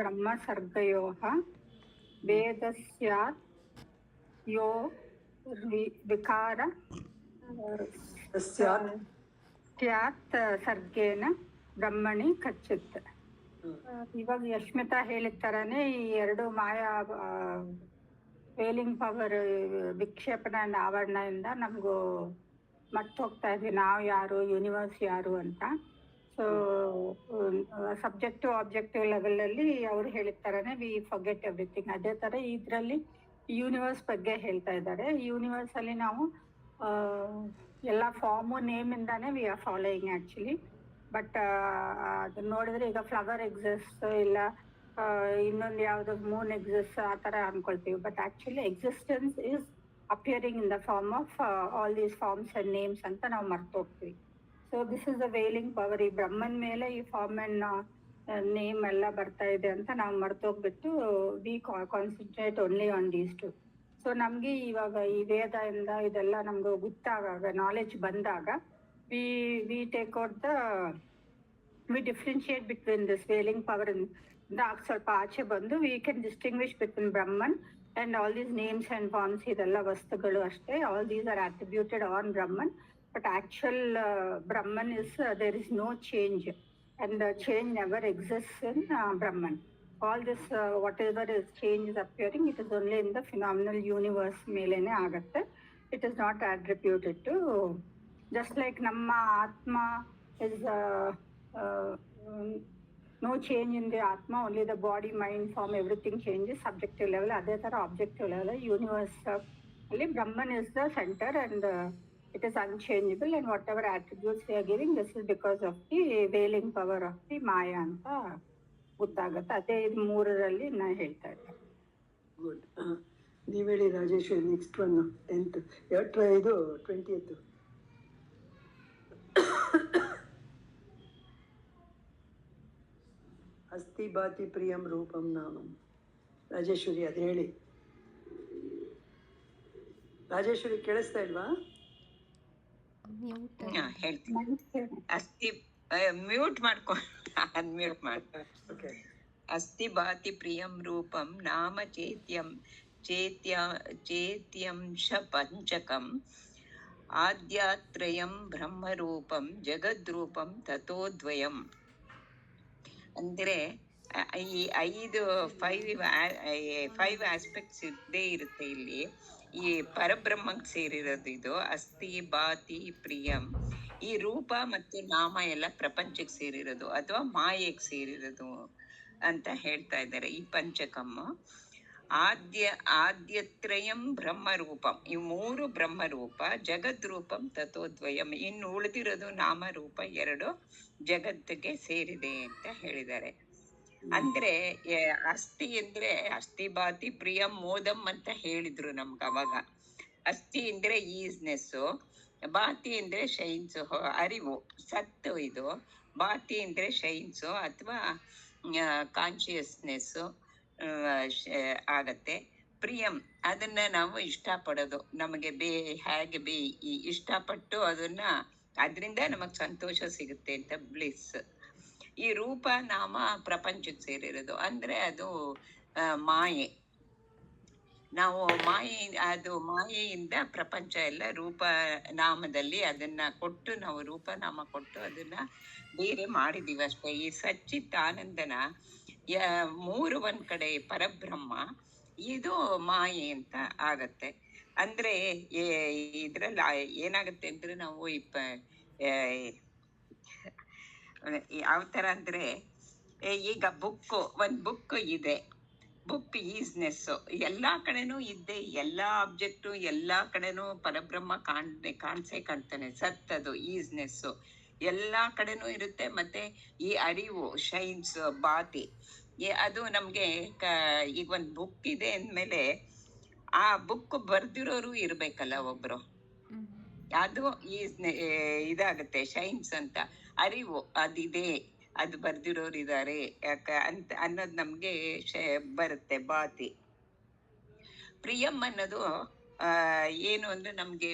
ಬ್ರಹ್ಮಸರ್ಗಯೋಃ ವೇದಸ್ಯಾತ್ ಯೋ ವಿಕಾರ ಸ್ಯಾತ್ ಸರ್ಗೇನ ಬ್ರಹ್ಮಣಿ ಕಚ್ಚಿತ್. ಇವಾಗ ಯಶ್ಮಿತಾ ಹೇಳಿದ ಥರನೇ ಈ ಎರಡು ಮಾಯಾ ವೇಲಿಂಗ್ ಪವರ್ ವಿಕ್ಷೇಪಣ ಆವರಣದಿಂದ ನಮಗೂ ಮರ್ತು ಹೋಗ್ತಾ ಇದ್ವಿ ನಾವು ಯಾರು, ಯೂನಿವರ್ಸ್ ಯಾರು ಅಂತ. ಸೊ ಸಬ್ಜೆಕ್ಟಿವ್ ಆಬ್ಜೆಕ್ಟಿವ್ ಲೆವೆಲಲ್ಲಿ ಅವ್ರು ಹೇಳಿದ ಥರನೇ ವಿ ಫರ್ಗೆಟ್ ಎವ್ರಿಥಿಂಗ್. ಅದೇ ಥರ ಇದರಲ್ಲಿ ಯೂನಿವರ್ಸ್ ಬಗ್ಗೆ ಹೇಳ್ತಾ ಇದ್ದಾರೆ. ಯೂನಿವರ್ಸಲ್ಲಿ ನಾವು ಎಲ್ಲ ಫಾರ್ಮು ನೇಮಿಂದಾನೇ we are following actually. But ಅದನ್ನ ನೋಡಿದ್ರೆ ಈಗ ಫ್ಲವರ್ ಎಕ್ಸಿಸ್ಟ್, ಇಲ್ಲ ಇನ್ನೊಂದು ಯಾವುದೋ ಮೂನ್ ಎಕ್ಸಿಸ್ಟ್ ಆ ಥರ ಅಂದ್ಕೊಳ್ತೀವಿ. But actually existence is appearing in the form of all these forms and names ಅಂತ ನಾವು ಮರ್ತು ಹೋಗ್ತೀವಿ. So this is the veiling power. ಈ ಬ್ರಹ್ಮನ್ ಮೇಲೆ ಈ ಫಾರ್ಮ್ ಆ್ಯಂಡ್ ನೇಮ್ ಎಲ್ಲ ಬರ್ತಾ ಇದೆ ಅಂತ ನಾವು ಮರ್ತೋಗ್ಬಿಟ್ಟು we concentrate only on these two. So ನಮಗೆ ಇವಾಗ ಈ ವೇದದಿಂದ ಇದೆಲ್ಲ ನಮ್ಗೆ ಗೊತ್ತಾದಾಗ, ನಾಲೆಜ್ ಬಂದಾಗ we take out the we differentiate between this veiling power ಇಂದ ಸ್ವಲ್ಪ ಆಚೆ ಬಂದು we can distinguish between Brahman and all these names and forms. ಇದೆಲ್ಲ ವಸ್ತುಗಳು ಅಷ್ಟೇ, all these are attributed on Brahman. But actual Brahman is there is no change, and the change never exists in Brahman. All this whatever is change is appearing, it is only in the phenomenal universe melene agutte. It is not attributed to, just like namma atma is no change in the atma, only the body, mind, form, everything changes subjective level. Adhe tara objective level universe alli Brahman is the center, and it is unchangeable, and whatever attributes we are giving, this is because of the veiling power of the Maya ಅಂತ ಗೊತ್ತಾಗುತ್ತೆ. ಅದೇ ಇದು ಮೂರರಲ್ಲಿ ನಾನು ಹೇಳ್ತಾ ಇದ್ದೆ. Good. ನೀವು ಹೇಳಿ ರಾಜೇಶ್ವರಿ. ನೆಕ್ಸ್ಟ್ ಒನ್ 10th, ಇದು 20th. ಅಸ್ತಿ ಭಾತಿ ಪ್ರಿಯಂ ರೂಪಂ ನಾಮಂ. ರಾಜೇಶ್ವರಿ ಅದು ಹೇಳಿ. ರಾಜೇಶ್ವರಿ ಕೇಳಿಸ್ತಾ ಇಲ್ವಾ? ಹೇಳ್ತೀನಿ. ಅಸ್ತಿ ಮ್ಯೂಟ್ ಮಾಡ್ಕೊಂಡು ಅನ್ಮ್ಯೂಟ್ ಮಾಡ್ಕೊ. ಅಸ್ತಿ ಭಾತಿ ಪ್ರಿಯಂ ರೂಪಂ ನಾಮ ಚೇತ್ಯಂಶ ಪಂಚಕಂ ಆದ್ಯಾತ್ರಯಂ ಬ್ರಹ್ಮರೂಪಂ ಜಗದ್ರೂಪಂ ತಥೋದ್ವಯಂ. ಅಂದ್ರೆ ಈ ಫೈವ್ ಆಸ್ಪೆಕ್ಟ್ಸ್ ಇದ್ದೇ ಇರುತ್ತೆ ಇಲ್ಲಿ. ಈ ಪರಬ್ರಹ್ಮಕ್ಕೆ ಸೇರಿರೋದು ಇದು ಅಸ್ತಿ ಭಾತಿ ಪ್ರಿಯಂ. ಈ ರೂಪ ಮತ್ತು ನಾಮ ಎಲ್ಲ ಪ್ರಪಂಚಕ್ಕೆ ಸೇರಿರೋದು ಅಥವಾ ಮಾಯೆಗೆ ಸೇರಿರೋದು ಅಂತ ಹೇಳ್ತಾ ಇದ್ದಾರೆ ಈ ಪಂಚಕಮ್ಮ. ಆದ್ಯತ್ರಯಂ ಬ್ರಹ್ಮರೂಪಂ, ಈ ಮೂರು ಬ್ರಹ್ಮರೂಪ, ಜಗದ್ರೂಪಂ ತಥೋದ್ವಯಂ, ಇನ್ನು ಉಳಿದಿರೋದು ನಾಮರೂಪ ಎರಡು ಜಗತ್ತಿಗೆ ಸೇರಿದೆ ಅಂತ ಹೇಳಿದ್ದಾರೆ. ಅಂದ್ರೆ ಅಸ್ಥಿ ಅಂದ್ರೆ ಅಸ್ಥಿ ಭಾತಿ ಪ್ರಿಯಂ ಮೋದಂ ಅಂತ ಹೇಳಿದ್ರು ನಮ್ಗೆ ಅವಾಗ. ಅಸ್ಥಿ ಅಂದ್ರೆ ಈಸ್ನೆಸ್ಸು, ಭಾತಿ ಅಂದ್ರೆ ಶೈನ್ಸು, ಅರಿವು, ಸತ್ತು. ಇದು ಭಾತಿ ಅಂದ್ರೆ ಶೈನ್ಸು ಅಥವಾ ಕಾನ್ಶಿಯಸ್ನೆಸ್ಸು ಆಗತ್ತೆ. ಪ್ರಿಯಂ ಅದನ್ನ ನಾವು ಇಷ್ಟಪಡೋದು, ನಮಗೆ ಹೇಗೆ ಇಷ್ಟಪಟ್ಟು ಅದರಿಂದ ನಮಗ್ ಸಂತೋಷ ಸಿಗುತ್ತೆ ಅಂತ ಬ್ಲಿಸ್. ಈ ರೂಪ ನಾಮ ಪ್ರಪಂಚಕ್ಕೆ ಸೇರಿರೋದು, ಅಂದ್ರೆ ಅದು ಮಾಯೆ. ನಾವು ಮಾಯೆಯಿಂದ ಪ್ರಪಂಚ ಎಲ್ಲ ರೂಪ ನಾಮದಲ್ಲಿ ಅದನ್ನ ಕೊಟ್ಟು, ನಾವು ರೂಪ ನಾಮ ಕೊಟ್ಟು ಅದನ್ನ ಬೇರೆ ಮಾಡಿದೀವಿ ಅಷ್ಟೇ. ಈ ಸಚ್ಚಿತ್ ಆನಂದನ ಮೂರು ಒಂದ್ ಕಡೆ ಪರಬ್ರಹ್ಮ, ಇದು ಮಾಯೆ ಅಂತ ಆಗತ್ತೆ. ಅಂದ್ರೆ ಇದ್ರಲ್ಲಿ ಏನಾಗತ್ತೆ ಅಂದ್ರೆ ನಾವು ಯಾವ ತರ ಅಂದ್ರೆ, ಈಗ ಒಂದ್ ಬುಕ್ ಇದೆ, ಬುಕ್ ಈಸ್ನೆಸ್ ಎಲ್ಲಾ ಕಡೆನೂ ಇದ್ದೆ, ಎಲ್ಲಾ ಆಬ್ಜೆಕ್ಟು ಎಲ್ಲಾ ಕಡೆನೂ ಪರಬ್ರಹ್ಮ ಕಾಣ್ತಾನೆ. ಸತ್ತದು ಈಸ್ನೆಸ್ ಎಲ್ಲಾ ಕಡೆನೂ ಇರುತ್ತೆ. ಮತ್ತೆ ಈ ಅರಿವು ಶೈನ್ಸ್ ಭಾತಿ, ಅದು ನಮ್ಗೆ ಈಗ ಒಂದ್ ಬುಕ್ ಇದೆ ಅಂದ್ಮೇಲೆ ಆ ಬುಕ್ ಬರ್ದಿರೋರು ಇರ್ಬೇಕಲ್ಲ ಒಬ್ರು, ಅದು ಇದಾಗತ್ತೆ ಶೈನ್ಸ್ ಅಂತ. ಅರಿವು ಅದಿದೆ, ಅದು ಬರ್ದಿರೋರು ಇದ್ದಾರೆ ಅಂತ ಅನ್ನೋದು ನಮ್ಗೆ ಬರುತ್ತೆ ಭಾತಿ. ಪ್ರಿಯಂ ಅನ್ನೋದು ಏನು ಅಂದ್ರೆ ನಮ್ಗೆ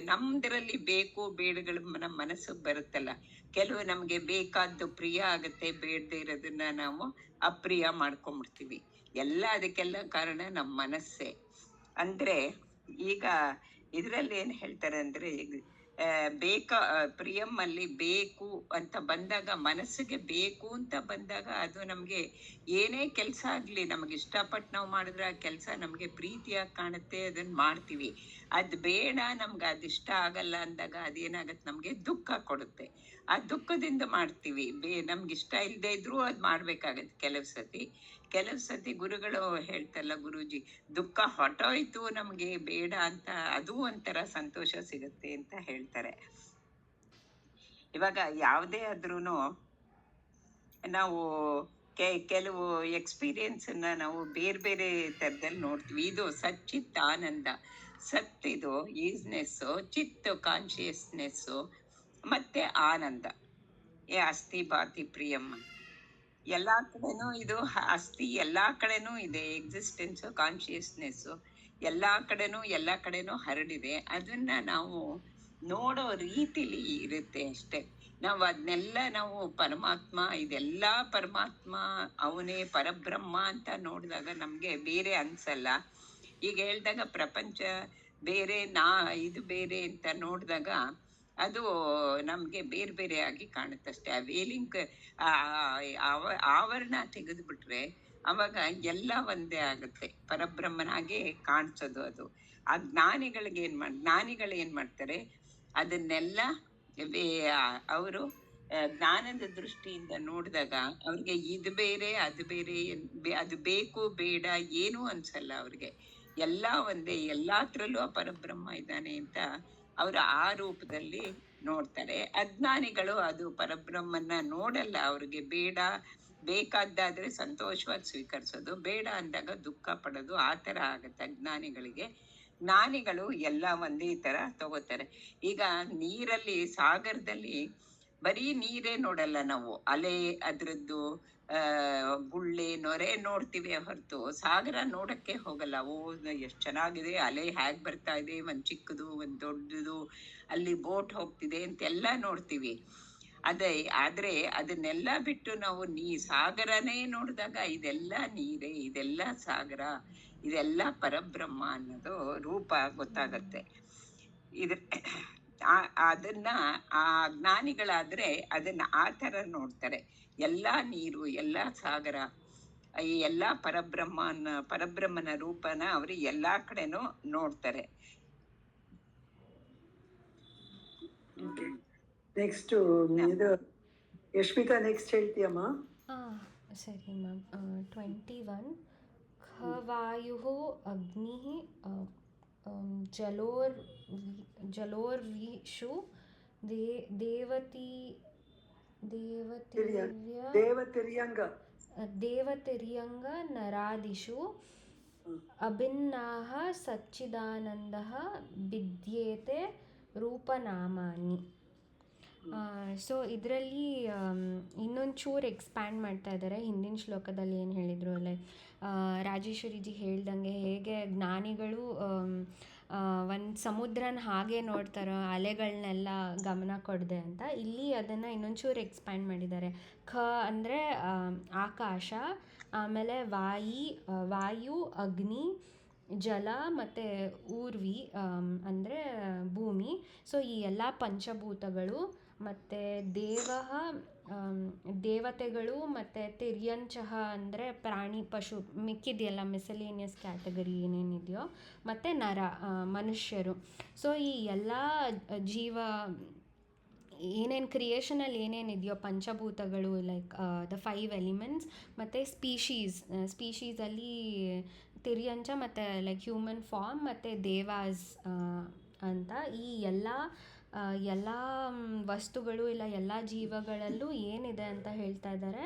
ನಮ್ದ್ರಲ್ಲಿ ಬೇಕು ಬೇಡಗಳು ನಮ್ಮ ಮನಸ್ಸಿಗೆ ಬರುತ್ತಲ್ಲ. ಕೆಲವು ನಮ್ಗೆ ಬೇಕಾದ್ದು ಪ್ರಿಯ ಆಗತ್ತೆ, ಬೇಡದೇ ಇರೋದನ್ನ ನಾವು ಅಪ್ರಿಯ ಮಾಡ್ಕೊಂಡ್ಬಿಡ್ತೀವಿ. ಅದಕ್ಕೆಲ್ಲ ಕಾರಣ ನಮ್ಮ ಮನಸ್ಸೇ. ಅಂದ್ರೆ ಈಗ ಇದ್ರಲ್ಲಿ ಏನ್ ಹೇಳ್ತಾರೆ ಅಂದ್ರೆ, ಪ್ರಿಯಂ ಅಲ್ಲಿ ಬೇಕು ಅಂತ ಬಂದಾಗ, ಮನಸ್ಸಿಗೆ ಬೇಕು ಅಂತ ಬಂದಾಗ, ಅದು ನಮ್ಗೆ ಏನೇ ಕೆಲ್ಸ ಆಗ್ಲಿ ನಮ್ಗೆ ಇಷ್ಟಪಟ್ಟು ನಾವು ಮಾಡಿದ್ರೆ ಆ ಕೆಲ್ಸ ನಮ್ಗೆ ಪ್ರೀತಿಯಾಗಿ ಕಾಣುತ್ತೆ, ಅದನ್ನ ಮಾಡ್ತೀವಿ. ಅದ್ ಬೇಡ, ನಮ್ಗೆ ಅದ್ ಇಷ್ಟ ಆಗಲ್ಲ ಅಂದಾಗ ಅದೇನಾಗತ್ತೆ, ನಮ್ಗೆ ದುಃಖ ಕೊಡುತ್ತೆ. ಆ ದುಃಖದಿಂದ ಮಾಡ್ತೀವಿ. ನಮ್ಗೆ ಇಷ್ಟ ಇಲ್ಲದೆ ಇದ್ರೂ ಅದ್ ಮಾಡ್ಬೇಕಾಗತ್ತೆ. ಕೆಲವು ಸತಿ ಗುರುಗಳು ಹೇಳ್ತಲ್ಲ, ಗುರೂಜಿ, ದುಃಖ ಹೊಟ್ಟೋಯ್ತು ನಮ್ಗೆ ಬೇಡ ಅಂತ, ಅದು ಒಂಥರ ಸಂತೋಷ ಸಿಗುತ್ತೆ ಅಂತ ಹೇಳ್ತಾರೆ. ಇವಾಗ ಯಾವುದೇ ಆದ್ರೂನು ನಾವು ಕೆಲವು ಎಕ್ಸ್ಪೀರಿಯನ್ಸ್ ಅನ್ನ ನಾವು ಬೇರೆ ಬೇರೆ ತರದಲ್ಲಿ ನೋಡ್ತೀವಿ. ಇದು ಸಚ್ಚಿತ್ ಆನಂದ. ಸತ್ ಇದು ಈಸ್ನೆಸ್, ಚಿತ್ ಕಾನ್ಶಿಯಸ್ನೆಸ್, ಮತ್ತೆ ಆನಂದ ಅಸ್ಥಿ ಭಾತಿ ಪ್ರಿಯಮ್ಮ. ಎಲ್ಲಾ ಕಡೆನೂ ಇದು ಅಸ್ಥಿ, ಎಲ್ಲಾ ಕಡೆನೂ ಇದೆ. ಎಕ್ಸಿಸ್ಟೆನ್ಸ್, ಕಾನ್ಶಿಯಸ್ನೆಸ್ ಎಲ್ಲಾ ಕಡೆನೂ ಹರಡಿದೆ. ಅದನ್ನ ನಾವು ನೋಡೋ ರೀತಿಲಿ ಇರುತ್ತೆ ಅಷ್ಟೇ. ನಾವು ಅದನ್ನೆಲ್ಲ ನಾವು ಪರಮಾತ್ಮ, ಇದೆಲ್ಲಾ ಪರಮಾತ್ಮ, ಅವನೇ ಪರಬ್ರಹ್ಮ ಅಂತ ನೋಡಿದಾಗ ನಮ್ಗೆ ಬೇರೆ ಅನ್ಸಲ್ಲ. ಈಗ ಹೇಳ್ದಾಗ ಪ್ರಪಂಚ ಬೇರೆ, ಇದು ಬೇರೆ ಅಂತ ನೋಡಿದಾಗ ಅದು ನಮ್ಗೆ ಬೇರೆ ಬೇರೆ ಆಗಿ ಕಾಣುತ್ತಷ್ಟೇ. ಆ ವೇಲಿಂಗ್ ಆವರಣ ತೆಗೆದ್ಬಿಟ್ರೆ ಅವಾಗ ಎಲ್ಲ ಒಂದೇ ಆಗುತ್ತೆ, ಪರಬ್ರಹ್ಮನಾಗೆ ಕಾಣಿಸೋದು ಅದು. ಆ ಜ್ಞಾನಿಗಳು ಏನ್ ಮಾಡ್ತಾರೆ, ಅದನ್ನೆಲ್ಲ ಅವರು ಜ್ಞಾನದ ದೃಷ್ಟಿಯಿಂದ ನೋಡಿದಾಗ ಅವ್ರಿಗೆ ಇದು ಬೇರೆ ಅದು ಬೇರೆ, ಅದು ಬೇಕು ಬೇಡ ಏನೂ ಅನ್ಸಲ್ಲ ಅವ್ರಿಗೆ. ಎಲ್ಲ ಒಂದೇ, ಎಲ್ಲಾದ್ರಲ್ಲೂ ಆ ಪರಬ್ರಹ್ಮ ಇದ್ದಾನೆ ಅಂತ ಅವರು ಆ ರೂಪದಲ್ಲಿ ನೋಡ್ತಾರೆ. ಅಜ್ಞಾನಿಗಳು ಅದು ಪರಬ್ರಹ್ಮನ್ನ ನೋಡಲ್ಲ. ಅವ್ರಿಗೆ ಬೇಕಾದ್ದಾದ್ರೆ ಸಂತೋಷವಾಗಿ ಸ್ವೀಕರಿಸೋದು, ಬೇಡ ಅಂದಾಗ ದುಃಖ ಪಡೋದು, ಆ ತರ ಆಗತ್ತೆ ಅಜ್ಞಾನಿಗಳಿಗೆ. ಜ್ಞಾನಿಗಳು ಎಲ್ಲ ಒಂದೇ ತರ ತಗೋತಾರೆ. ಈಗ ನೀರಲ್ಲಿ, ಸಾಗರದಲ್ಲಿ ಬರೀ ನೀರೇ ನೋಡಲ್ಲ ನಾವು, ಅಲೆ, ಅದ್ರದ್ದು ಗುಳ್ಳೆ, ನೊರೆ ನೋಡ್ತೀವಿ ಹೊರತು ಸಾಗರ ನೋಡಕ್ಕೆ ಹೋಗಲ್ಲ. ಎಷ್ಟ್ ಚೆನ್ನಾಗಿದೆ, ಅಲೆ ಹೇಗ್ ಬರ್ತಾ ಇದೆ, ಒಂದ್ ಚಿಕ್ಕದು ಒಂದ್ ದೊಡ್ಡದು, ಅಲ್ಲಿ ಬೋಟ್ ಹೋಗ್ತಿದೆ ಅಂತೆಲ್ಲ ನೋಡ್ತೀವಿ. ಆದ್ರೆ ಅದನ್ನೆಲ್ಲ ಬಿಟ್ಟು ನಾವು ಸಾಗರನೇ ನೋಡಿದಾಗ ಇದೆಲ್ಲ ನೀರೇ, ಇದೆಲ್ಲ ಸಾಗರ, ಇದೆಲ್ಲ ಪರಬ್ರಹ್ಮ ಅನ್ನೋದು ರೂಪ ಗೊತ್ತಾಗತ್ತೆ. ಅದನ್ನ ಆ ಜ್ಞಾನಿಗಳಾದ್ರೆ ಅದನ್ನ ಆ ತರ ನೋಡ್ತಾರೆ. ಎಲ್ಲಾ ನೀರು, ಎಲ್ಲಾ ಸಾಗರ, ಈ ಎಲ್ಲಾ ಪರಬ್ರಹ್ಮನ ರೂಪನ ಅವರು ಎಲ್ಲಾ ಕಡೆನೂ ನೋಡ್ತಾರೆ. ನೆಕ್ಸ್ಟ್ ಇದು ಯಶ್ಮಿತಾ, ನೆಕ್ಸ್ಟ್ ಹೇಳ್ತೀಯಮ್ಮ? ಸರಿ ಮ್ಯಾಮ್. 21 ಖವಾಯು ಅಗ್ನಿ ಜಲೋರ್ವಿಷು ದೇವತಿರ್ಯಂಗ ನರಾದಿಷು ಅಭಿನ್ನಾಃ ಸಚ್ಚಿದಾನಂದಃ ವಿದ್ಯೇತೆ ರೂಪನಾಮಾನಿ. ಸೊ ಇದರಲ್ಲಿ ಇನ್ನೊಂದು ಚೂರು ಎಕ್ಸ್ಪ್ಯಾಂಡ್ ಮಾಡ್ತಾ ಇದ್ದಾರೆ. ಹಿಂದಿನ ಶ್ಲೋಕದಲ್ಲಿ ಏನು ಹೇಳಿದರು, ಲೈಕ್ ರಾಜೇಶ್ವರಿಜಿ ಹೇಳ್ದಂಗೆ ಹೇಗೆ ಜ್ಞಾನಿಗಳು ಒಂದು ಸಮುದ್ರನ ಹಾಗೆ ನೋಡ್ತಾರೋ, ಅಲೆಗಳನ್ನೆಲ್ಲ ಗಮನ ಕೊಡದೆ ಅಂತ, ಇಲ್ಲಿ ಅದನ್ನು ಇನ್ನೊಂಚೂರು ಎಕ್ಸ್ಪ್ಯಾಂಡ್ ಮಾಡಿದ್ದಾರೆ. ಅಂದರೆ ಆಕಾಶ, ಆಮೇಲೆ ವಾಯು, ಅಗ್ನಿ, ಜಲ ಮತ್ತು ಊರ್ವಿ ಅಂದರೆ ಭೂಮಿ. ಸೊ ಈ ಎಲ್ಲ ಪಂಚಭೂತಗಳು, ಮತ್ತು ದೇವತೆಗಳು, ಮತ್ತು ತಿರ್ಯಂಚಃ ಅಂದರೆ ಪ್ರಾಣಿ ಪಶು, ಮಿಕ್ಕಿದೆಯಲ್ಲ ಮಿಸಲೇನಿಯಸ್ ಕ್ಯಾಟಗರಿ ಏನೇನಿದೆಯೋ, ಮತ್ತು ಮನುಷ್ಯರು. ಸೊ ಈ ಎಲ್ಲ ಜೀವ ಏನೇನು ಕ್ರಿಯೇಷನಲ್ಲಿ ಏನೇನಿದೆಯೋ ಪಂಚಭೂತಗಳು, ಲೈಕ್ ದ 5 ಎಲಿಮೆಂಟ್ಸ್, ಮತ್ತು ಸ್ಪೀಶೀಸಲ್ಲಿ ತಿರ್ಯಂಚ ಮತ್ತು ಲೈಕ್ ಹ್ಯೂಮನ್ ಫಾರ್ಮ್, ಮತ್ತು ದೇವಾಸ್ ಅಂತ ಈ ಎಲ್ಲ ವಸ್ತುಗಳು ಇಲ್ಲ ಎಲ್ಲ ಜೀವಗಳಲ್ಲೂ ಏನಿದೆ ಅಂತ ಹೇಳ್ತಾ ಇದ್ದಾರೆ,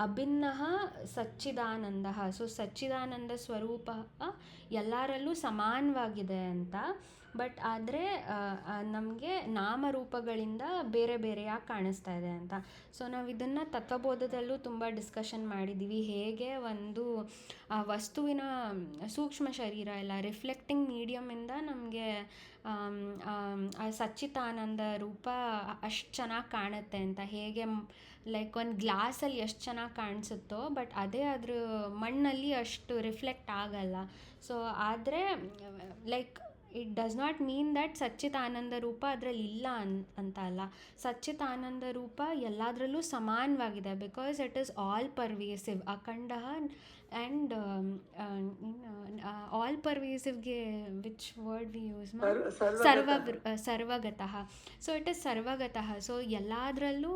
ಅಭಿನ್ನಃ ಸಚ್ಚಿದಾನಂದ. ಸೊ ಸಚ್ಚಿದಾನಂದ ಸ್ವರೂಪ ಎಲ್ಲರಲ್ಲೂ ಸಮಾನವಾಗಿದೆ ಅಂತ. ಬಟ್ ಆದರೆ ನಮಗೆ ನಾಮರೂಪಗಳಿಂದ ಬೇರೆ ಬೇರೆಯಾಗಿ ಕಾಣಿಸ್ತಾ ಇದೆ ಅಂತ. ಸೊ ನಾವು ಇದನ್ನು ತತ್ವಬೋಧದಲ್ಲೂ ತುಂಬ ಡಿಸ್ಕಷನ್ ಮಾಡಿದ್ದೀವಿ. ಹೇಗೆ ಒಂದು ವಸ್ತುವಿನ ಸೂಕ್ಷ್ಮ ಶರೀರ ಎಲ್ಲ ರಿಫ್ಲೆಕ್ಟಿಂಗ್ ಮೀಡಿಯಮಿಂದ ನಮಗೆ ಸಚ್ಚಿದಾನಂದ ರೂಪ ಅಷ್ಟು ಚೆನ್ನಾಗಿ ಕಾಣುತ್ತೆ ಅಂತ. ಹೇಗೆ ಲೈಕ್ ಒಂದು ಗ್ಲಾಸಲ್ಲಿ ಎಷ್ಟು ಚೆನ್ನಾಗಿ ಕಾಣಿಸುತ್ತೋ ಬಟ್ ಅದೇ ಅದ್ರ ಮಣ್ಣಲ್ಲಿ ಅಷ್ಟು ರಿಫ್ಲೆಕ್ಟ್ ಆಗಲ್ಲ. ಸೊ ಆದರೆ like it does not mean that ಸಚ್ಚಿದಾನಂದ ರೂಪ ಅದರಲ್ಲಿ ಇಲ್ಲ ಅಂತ ಅಲ್ಲ. ಸಚ್ಚಿದಾನಂದ ರೂಪ ಎಲ್ಲದರಲ್ಲೂ ಸಮಾನವಾಗಿದೆ, because it is all pervasive, ಅಖಂಡ ಆ್ಯಂಡ್ ಆಲ್ ಪರ್ವೇಸಿವ್ಗೆ ವಿಚ್ ವರ್ಡ್ ವಿ ಯೂಸ್ ಸರ್ವಗತಃ. ಸೊ ಇಟ್ ಈಸ್ ಸರ್ವಗತಃ. ಸೊ ಎಲ್ಲದರಲ್ಲೂ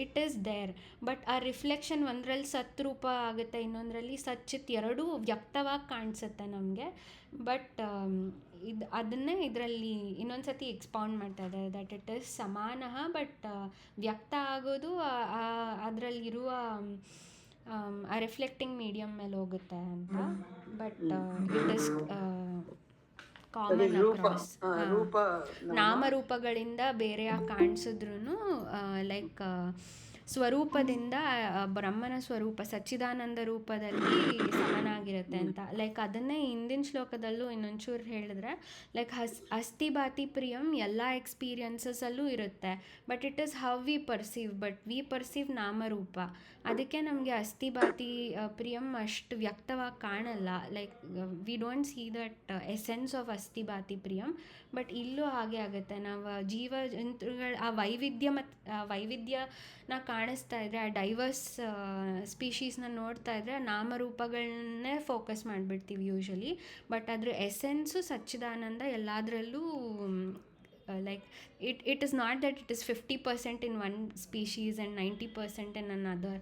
ಇಟ್ ಈಸ್ ದೇರ್. ಬಟ್ ಆ ರಿಫ್ಲೆಕ್ಷನ್ ಒಂದರಲ್ಲಿ ಸತ್ರೂಪ ಆಗುತ್ತೆ, ಇನ್ನೊಂದರಲ್ಲಿ ಸಚ್ಚಿತ್, ಎರಡೂ ವ್ಯಕ್ತವಾಗಿ ಕಾಣಿಸುತ್ತೆ ನಮಗೆ. ಬಟ್ ಅದನ್ನೇ ಇದರಲ್ಲಿ ಇನ್ನೊಂದು ಸತಿ ಎಕ್ಸ್ಪೌಂಡ್ ಮಾಡ್ತಾ ಇದ್ದಾರೆ, ದಟ್ ಇಟ್ ಈಸ್ ಸಮಾನಃ ಬಟ್ ವ್ಯಕ್ತ ಆಗೋದು ಅದರಲ್ಲಿರುವ ಆ ರಿಫ್ಲೆಕ್ಟಿಂಗ್ ಮೀಡಿಯಮ್ ಮೇಲೆ ಹೋಗುತ್ತೆ ಅಂತ. But it is common across. ನಾಮರೂಪಗಳಿಂದ ಬೇರೆಯಾಗಿ ಕಾಣಿಸಿದ್ರೂ ಲೈಕ್ ಸ್ವರೂಪದಿಂದ ಬ್ರಹ್ಮನ ಸ್ವರೂಪ ಸಚ್ಚಿದಾನಂದ ರೂಪದಲ್ಲಿ ಸಮನಾಗಿರುತ್ತೆ ಅಂತ. ಲೈಕ್ ಅದನ್ನೇ ಹಿಂದಿನ ಶ್ಲೋಕದಲ್ಲೂ ಇನ್ನೊಂಚೂರು ಹೇಳಿದ್ರೆ, ಲೈಕ್ ಅಸ್ಥಿಭಾತಿ ಪ್ರಿಯಂ ಎಲ್ಲ ಎಕ್ಸ್ಪೀರಿಯನ್ಸಸಲ್ಲೂ ಇರುತ್ತೆ, but it is how we perceive. But we perceive ನಾಮರೂಪ. ಅದಕ್ಕೆ ನಮಗೆ ಅಸ್ಥಿಭಾತಿ ಪ್ರಿಯಂ ಅಷ್ಟು ವ್ಯಕ್ತವಾಗಿ ಕಾಣಲ್ಲ. Like we don't see that essence of ಅಸ್ಥಿಭಾತಿ ಪ್ರಿಯಂ. ಬಟ್ ಇಲ್ಲೂ ಹಾಗೆ ಆಗುತ್ತೆ. ನಾವು ಜೀವ ಜಂತುಗಳ ಆ ವೈವಿಧ್ಯನ ಕಾಣಿಸ್ತಾ ಇದ್ರೆ, ಆ ಡೈವರ್ಸ್ ಸ್ಪೀಶೀಸ್ನ ನೋಡ್ತಾ ಇದ್ರೆ ನಾಮರೂಪಗಳನ್ನೇ ಫೋಕಸ್ ಮಾಡಿಬಿಡ್ತೀವಿ ಯೂಶ್ವಲಿ. ಬಟ್ ಅದ್ರ ಎಸೆನ್ಸು ಸಚ್ಚಿದಾನಂದ ಎಲ್ಲದರಲ್ಲೂ. Like it is not that it is 50% in one species and 90% in another.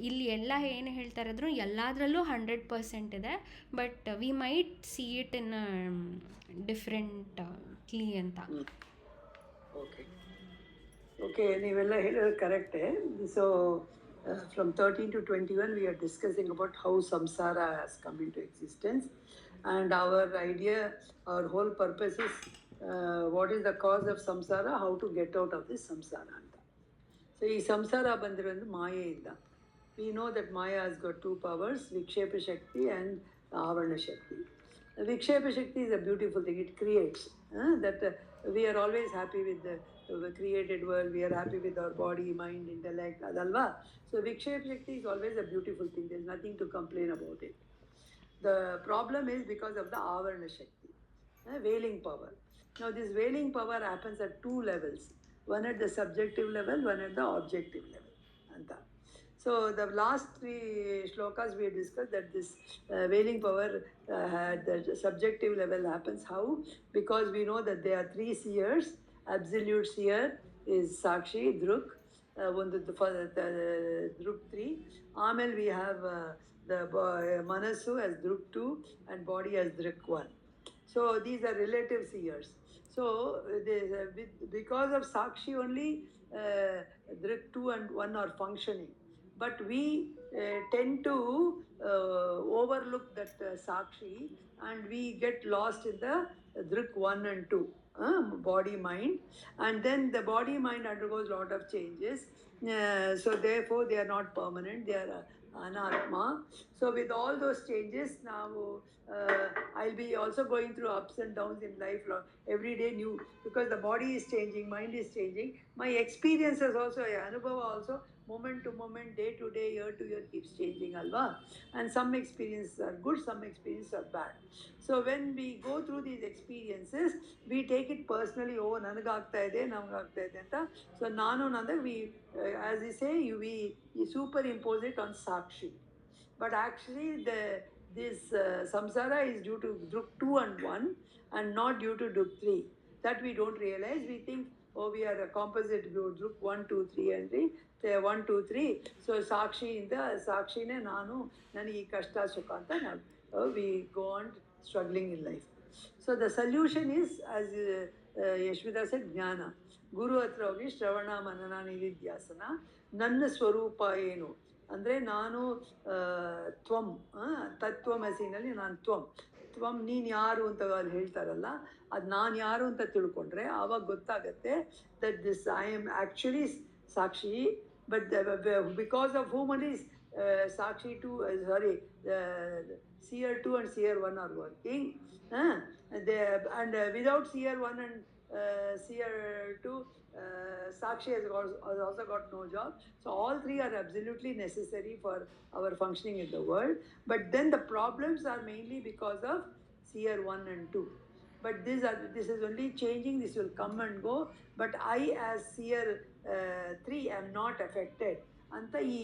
ಇಲ್ಲಿ ಎಲ್ಲ ಏನು ಹೇಳ್ತಾ ಇರೋದ್ರು ಎಲ್ಲದರಲ್ಲೂ 100% ಇದೆ, but we might see it in different ಕ್ಲೀ ಅಂತ. ಓಕೆ, ನೀವೆಲ್ಲ ಹೇಳೋದು ಕರೆಕ್ಟೇ. So from 13 to 21 we are discussing about how samsara has come into existence, and our idea, our whole purpose is what is the cause of samsara, how to get out of this samsara anta. So ee samsara bandirodu ಮಾಯೆಯಿಂದ. We know that maya has got two powers, vikshepa shakti and avarana shakti. Vikshepa shakti is a beautiful thing. It creates that we are always happy with the created world. We are happy with our body, mind, intellect, adalva. So vikshepa shakti is always a beautiful thing. There is nothing to complain about it. The problem is because of the avarana shakti, veiling power. Now this veiling power happens at two levels, one at the subjective level, one at the objective level anta. So the last three shlokas we discussed that this veiling power at the subjective level happens. How? Because we know that there are three seers. Absolute seer is Sakshi, Druk, Druk 3. Amel we have the Manasu as Druk 2 and body as Druk 1. So these are relative seers. So because of Sakshi only Druk 2 and 1 are functioning. But we tend to overlook that Sakshi, and we get lost in the Druk 1 and 2, body, mind. And then the body, mind undergoes a lot of changes. So therefore they are not permanent, they are anatma. So with all those changes, now I'll be also going through ups and downs in life, every day new, because the body is changing, mind is changing. My experiences also, anubhava also, moment to moment, day to day, year to year keeps changing, alva. And some experiences are good, some experiences are bad. So when we go through these experiences, we take it personally. Oh, nanaga aagta ide, namaga aagta ide anta. So nanu nanda, we as we say, we superimpose it on Sakshi. But actually this samsara is due to Druk 2 and 1 and not due to Druk 3. That we don't realize. We think, oh, we are a composite Druk 1, 2, 3 and 3. 1, 2, 3. So Sakshi inda Sakshine nanu nanige kashta sukha anta we go on struggling in life. So the solution is, as Yashvita said, jnana. Guru hatra hogi ಶ್ರವಣ ಮನನ ನಿಧಿಧ್ಯಾಸನ. ನನ್ನ ಸ್ವರೂಪ ಏನು ಅಂದರೆ ನಾನು ತ್ವಂ, ತತ್ವಮಸಿನಲ್ಲಿ ನಾನು ತ್ವಂ. ತ್ವಂ ನೀನು ಯಾರು ಅಂತ ಅಲ್ಲಿ ಹೇಳ್ತಾರಲ್ಲ, ಅದು ನಾನು ಯಾರು ಅಂತ ತಿಳ್ಕೊಂಡ್ರೆ ಆವಾಗ ಗೊತ್ತಾಗತ್ತೆ that this I am actually Sakshi, but because of whom only Sakshi 2 sorry seer 2 and seer 1 are working, and without seer 1 and seer 2, Sakshi has also got no job. So all three are absolutely necessary for our functioning in the world. But then the problems are mainly because of seer 1 and 2. But this is only changing, this will come and go. But I as seer 3 am not affected. ಅಂತ ಈ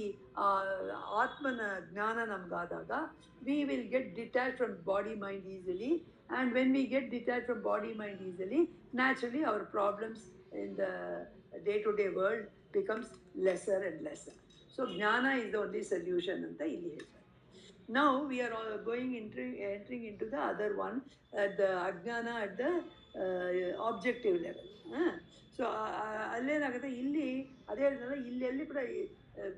ಆತ್ಮನ ಜ್ಞಾನ ನಮಗಾದಾಗ we will get detached from body mind easily, and when we get detached from body mind easily, naturally our problems in the day-to-day world becomes lesser and lesser. So jnana is the only solution anta illi ಹೇಳ್ತಾರೆ. Now we are all entering into the other one, at the ajnana at the objective level. So ಅಲ್ಲೇನಾಗುತ್ತೆ, ಇಲ್ಲಿ ಅದೇ ಹೇಳ್ತಾರೆ, ಇಲ್ಲಿ ಎಲ್ಲಿ ಕೂಡ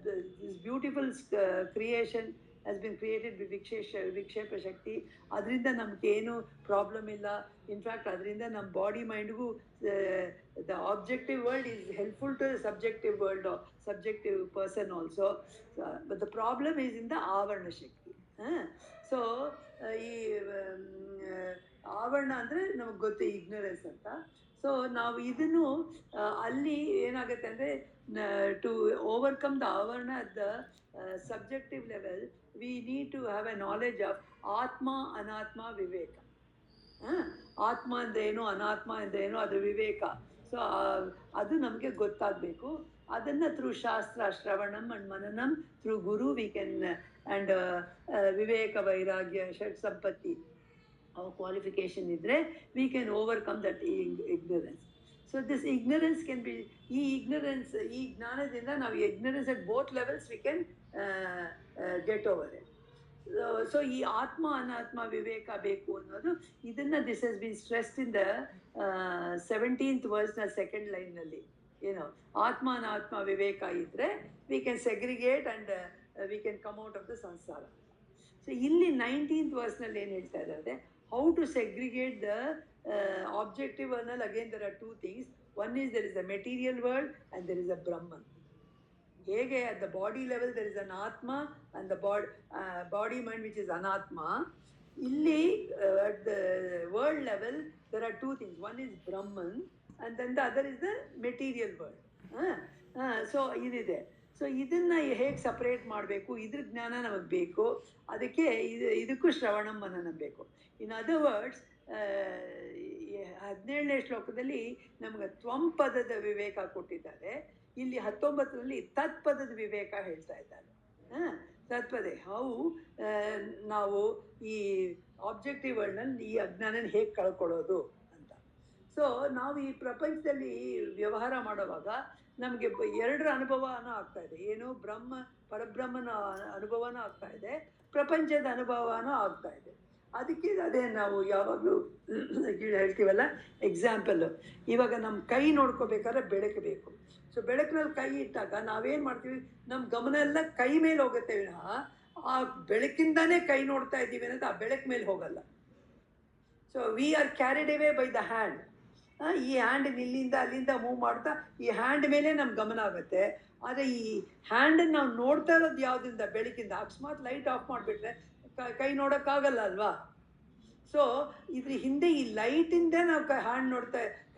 this beautiful creation has been created with vikshepa shakti. ಅದರಿಂದ ನಮಗೇನು problem ಇಲ್ಲ. ಇನ್ಫ್ಯಾಕ್ಟ್ ಅದರಿಂದ ನಮ್ಮ body ಮೈಂಡ್ಗೂ the objective world is helpful to the subjective world or subjective person also. But the problem is in the avarna shakti. So ಈ ಆವರಣ ಅಂದರೆ ನಮಗೆ ಗೊತ್ತು ignorance ಅಂತ. ಸೊ ನಾವು ಇದನ್ನು ಅಲ್ಲಿ ಏನಾಗುತ್ತೆ ಅಂದರೆ, ಟು ಓವರ್ಕಮ್ ದ ಆವರಣ at the subjective level we need to have a knowledge of ಆತ್ಮ ಅನಾತ್ಮ ವಿವೇಕ. ಆತ್ಮ ಅಂದ್ರೇನು, ಅನಾತ್ಮ ಅಂದ್ರೇನು, ಅದು ವಿವೇಕ. ಸೊ ಅದು ನಮಗೆ ಗೊತ್ತಾಗಬೇಕು. ಅದನ್ನು ಥ್ರೂ ಶಾಸ್ತ್ರ ಶ್ರವಣಂ ಅಂಡ್ ಮನನಂ through guru we can, and ವಿವೇಕ ವೈರಾಗ್ಯ ಷಟ್ ಸಂಪತ್ತಿ qualification idre we can overcome that ignorance. So this ignorance can be, ignorance, ಜ್ಞಾನದಿಂದ ನಾವು ignorance at both levels we can get over it. So ಈ ಆತ್ಮ ಅನಾತ್ಮ ವಿವೇಕ ಬೇಕು ಅನ್ನೋದು, ಇದನ್ನ this has been stressed in the 17th verse ನ second line ನಲ್ಲಿ. ಏನು ಆತ್ಮ ಅನಾತ್ಮ ವಿವೇಕ ಇದ್ರೆ we can segregate and we can come out of the ಸಂಸಾರ. ಸೊ ಇಲ್ಲಿ 19th verse ನಲ್ಲಿ ಏನು ಹೇಳ್ತಾ ಇದ್ದಾರೆ, how to segregate the objective world. Again there are two things. One is there is a material world and there is a Brahman. Hege at the body level there is an Atma and the body mind which is Anatma. Illi at the world level there are two things. One is Brahman and then the other is the material world. So idide. So ಇದನ್ನು ಹೇಗೆ separate ಮಾಡಬೇಕು, ಇದ್ರ ಜ್ಞಾನ ನಮಗೆ ಬೇಕು. ಅದಕ್ಕೆ ಇದಕ್ಕೂ ಶ್ರವಣ ಮನನ ಬೇಕು. ಇನ್ ಅದರ್ ವರ್ಡ್ಸ್ 17ನೇ ಶ್ಲೋಕದಲ್ಲಿ ನಮಗೆ ತ್ವಂ ಪದದ ವಿವೇಕ ಕೊಟ್ಟಿದ್ದಾರೆ. ಇಲ್ಲಿ 19ರಲ್ಲಿ ತತ್ಪದದ ವಿವೇಕ ಹೇಳ್ತಾ ಇದ್ದಾರೆ. ತತ್ಪದೆ ಹೌ ನಾವು ಈ ಆಬ್ಜೆಕ್ಟಿವ್ ವರ್ಲ್ಡ್ನಲ್ಲಿ ಈ ಅಜ್ಞಾನನ ಹೇಗೆ ಕಳ್ಕೊಳ್ಳೋದು ಅಂತ. ಸೊ ನಾವು ಈ ಪ್ರಪಂಚದಲ್ಲಿ ವ್ಯವಹಾರ ಮಾಡುವಾಗ ನಮಗೆ ಎರಡರ ಅನುಭವನೂ ಆಗ್ತಾ ಇದೆ. ಏನು ಪರಬ್ರಹ್ಮನ ಅನುಭವನೂ ಆಗ್ತಾ ಇದೆ, ಪ್ರಪಂಚದ ಅನುಭವನೂ ಆಗ್ತಾ ಇದೆ. ಅದಕ್ಕೆ ಅದೇ ನಾವು ಯಾವಾಗಲೂ ಹೇಳ್ತೀವಲ್ಲ, ಎಕ್ಸಾಂಪಲ್ಲು ಇವಾಗ ನಮ್ಮ ಕೈ ನೋಡ್ಕೋಬೇಕಾದ್ರೆ ಬೆಳಕು ಬೇಕು. ಸೊ ಬೆಳಕಿನಲ್ಲಿ ಕೈ ಇಟ್ಟಾಗ ನಾವೇನು ಮಾಡ್ತೀವಿ, ನಮ್ಮ ಗಮನ ಎಲ್ಲ ಕೈ ಮೇಲೆ ಹೋಗುತ್ತೆ ವಿನಃ ಆ ಬೆಳಕಿಂದಾನೇ ಕೈ ನೋಡ್ತಾ ಇದ್ದೀವಿ ಅನ್ನೋದು ಆ ಬೆಳಕು ಮೇಲೆ ಹೋಗಲ್ಲ. So we are carried away by the hand. ಈ ಹ್ಯಾಂಡ್ ಇಲ್ಲಿಂದ ಅಲ್ಲಿಂದ ಮೂವ್ ಮಾಡ್ತಾ ಈ ಹ್ಯಾಂಡ್ ಮೇಲೆ ನಮ್ಮ ಗಮನ ಆಗುತ್ತೆ. ಆದರೆ ಈ ಹ್ಯಾಂಡನ್ನು ನಾವು ನೋಡ್ತಾ ಇರೋದು ಯಾವುದರಿಂದ, ಬೆಳಕಿಂದ. ಅಕಸ್ಮಾತ್ ಲೈಟ್ ಆಫ್ ಮಾಡಿಬಿಟ್ರೆ ಕೈ ನೋಡೋಕ್ಕಾಗಲ್ಲ ಅಲ್ವಾ. ಸೊ ಇದ್ರ ಹಿಂದೆ ಈ ಲೈಟಿಂದ ನಾವು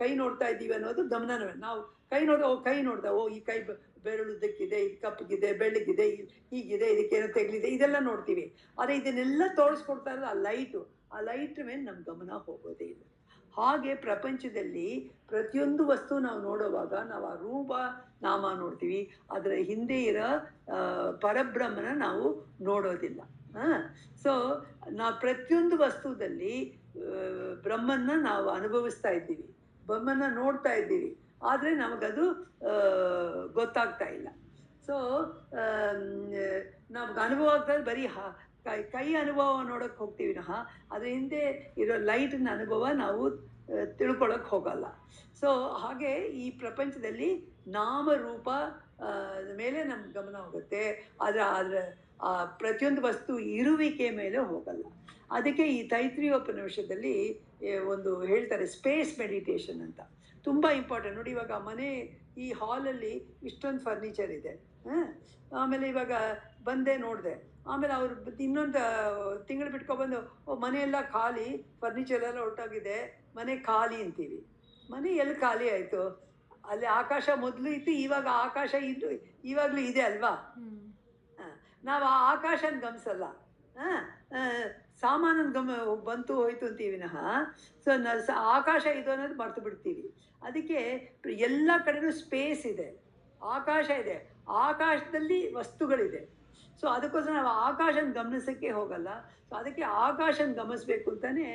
ಕೈ ನೋಡ್ತಾ ಇದ್ದೀವಿ ಅನ್ನೋದು ಗಮನವೇ. ನಾವು ಕೈ ನೋಡ್ದ ಈ ಕೈ ಬೆರಳುದಕ್ಕಿದೆ, ಇದು ಕಪ್ಪಗಿದೆ, ಬೆಳ್ಳಗಿದೆ, ಹೀಗಿದೆ, ಇದಕ್ಕೇನೋ ತೆಗಲಿದೆ, ಇದೆಲ್ಲ ನೋಡ್ತೀವಿ. ಆದರೆ ಇದನ್ನೆಲ್ಲ ತೋರಿಸ್ಕೊಡ್ತಾ ಇರೋದು ಆ ಲೈಟು. ಆ ಲೈಟ್ ಮೇಲೆ ನಮ್ಮ ಗಮನ ಹೋಗೋದೇ ಇಲ್ಲ. ಹಾಗೆ ಪ್ರಪಂಚದಲ್ಲಿ ಪ್ರತಿಯೊಂದು ವಸ್ತು ನಾವು ನೋಡುವಾಗ ನಾವು ಆ ರೂಪ ನಾಮ ನೋಡ್ತೀವಿ, ಅದರ ಹಿಂದೆ ಇರೋ ಪರಬ್ರಹ್ಮನ ನಾವು ನೋಡೋದಿಲ್ಲ. ಸೊ ನಾವು ಪ್ರತಿಯೊಂದು ವಸ್ತುದಲ್ಲಿ ಬ್ರಹ್ಮನ್ನ ನಾವು ಅನುಭವಿಸ್ತಾ ಇದ್ದೀವಿ, ಬ್ರಹ್ಮನ್ನ ನೋಡ್ತಾ ಇದ್ದೀವಿ, ಆದರೆ ನಮಗದು ಗೊತ್ತಾಗ್ತಾ ಇಲ್ಲ. ಸೊ ನಮ್ಗೆ ಅನುಭವ ಆಗ್ತದೆ ಬರೀ ಕೈ ಅನುಭವ ನೋಡೋಕ್ಕೆ ಹೋಗ್ತೀವಿ ವಿನಃ ಅದ್ರ ಹಿಂದೆ ಇರೋ ಲೈಟಿನ ಅನುಭವ ನಾವು ತಿಳ್ಕೊಳ್ಳೋಕೆ ಹೋಗಲ್ಲ. ಸೊ ಹಾಗೆ ಈ ಪ್ರಪಂಚದಲ್ಲಿ ನಾಮರೂಪ ಮೇಲೆ ನಮ್ಮ ಗಮನ ಹೋಗುತ್ತೆ. ಅದರ ಪ್ರತಿಯೊಂದು ವಸ್ತು ಇರುವಿಕೆ ಮೇಲೆ ಹೋಗಲ್ಲ. ಅದಕ್ಕೆ ಈ ತೈತ್ರಿಯೋಪನಿಷದಲ್ಲಿ ಒಂದು ಹೇಳ್ತಾರೆ ಸ್ಪೇಸ್ ಮೆಡಿಟೇಷನ್ ಅಂತ, ತುಂಬ ಇಂಪಾರ್ಟೆಂಟ್. ನೋಡಿ, ಇವಾಗ ಮನೆ ಈ ಹಾಲಲ್ಲಿ ಇಷ್ಟೊಂದು ಫರ್ನಿಚರ್ ಇದೆ, ಆಮೇಲೆ ಇವಾಗ ಬಂದೆ ನೋಡಿದೆ, ಆಮೇಲೆ ಅವ್ರು ಇನ್ನೊಂದು ತಿಂಗಳು ಬಿಟ್ಕೊಬಂದು ಮನೆಯೆಲ್ಲ ಖಾಲಿ, ಫರ್ನಿಚರ್ ಎಲ್ಲ ಹೊರಟೋಗಿದೆ, ಮನೆ ಖಾಲಿ ಅಂತೀವಿ. ಮನೆ ಎಲ್ಲಿ ಖಾಲಿ ಆಯಿತು? ಅಲ್ಲಿ ಆಕಾಶ ಮೊದಲು ಇತ್ತು, ಇವಾಗ ಆಕಾಶ ಇದ್ದು ಇವಾಗಲೂ ಇದೆ ಅಲ್ವಾ? ನಾವು ಆ ಆಕಾಶನ ಗಮನಿಸಲ್ಲ, ಸಾಮಾನನ ಬಂತು ಹೋಯ್ತು ಅಂತೀವಿ ವಿನಃ ಆಕಾಶ ಇದು ಅನ್ನೋದು ಮರ್ತು ಬಿಡ್ತೀವಿ. ಅದಕ್ಕೆ ಎಲ್ಲ ಕಡೆನೂ ಸ್ಪೇಸ್ ಇದೆ, ಆಕಾಶ ಇದೆ, ಆಕಾಶದಲ್ಲಿ ವಸ್ತುಗಳಿದೆ. ಸೊ ಅದಕ್ಕೋಸ್ಕರ ನಾವು ಆಕಾಶನ ಗಮನಿಸೋಕ್ಕೆ ಹೋಗಲ್ಲ. ಸೊ ಅದಕ್ಕೆ ಆಕಾಶನ ಗಮನಿಸ್ಬೇಕು ಅಂತಲೇ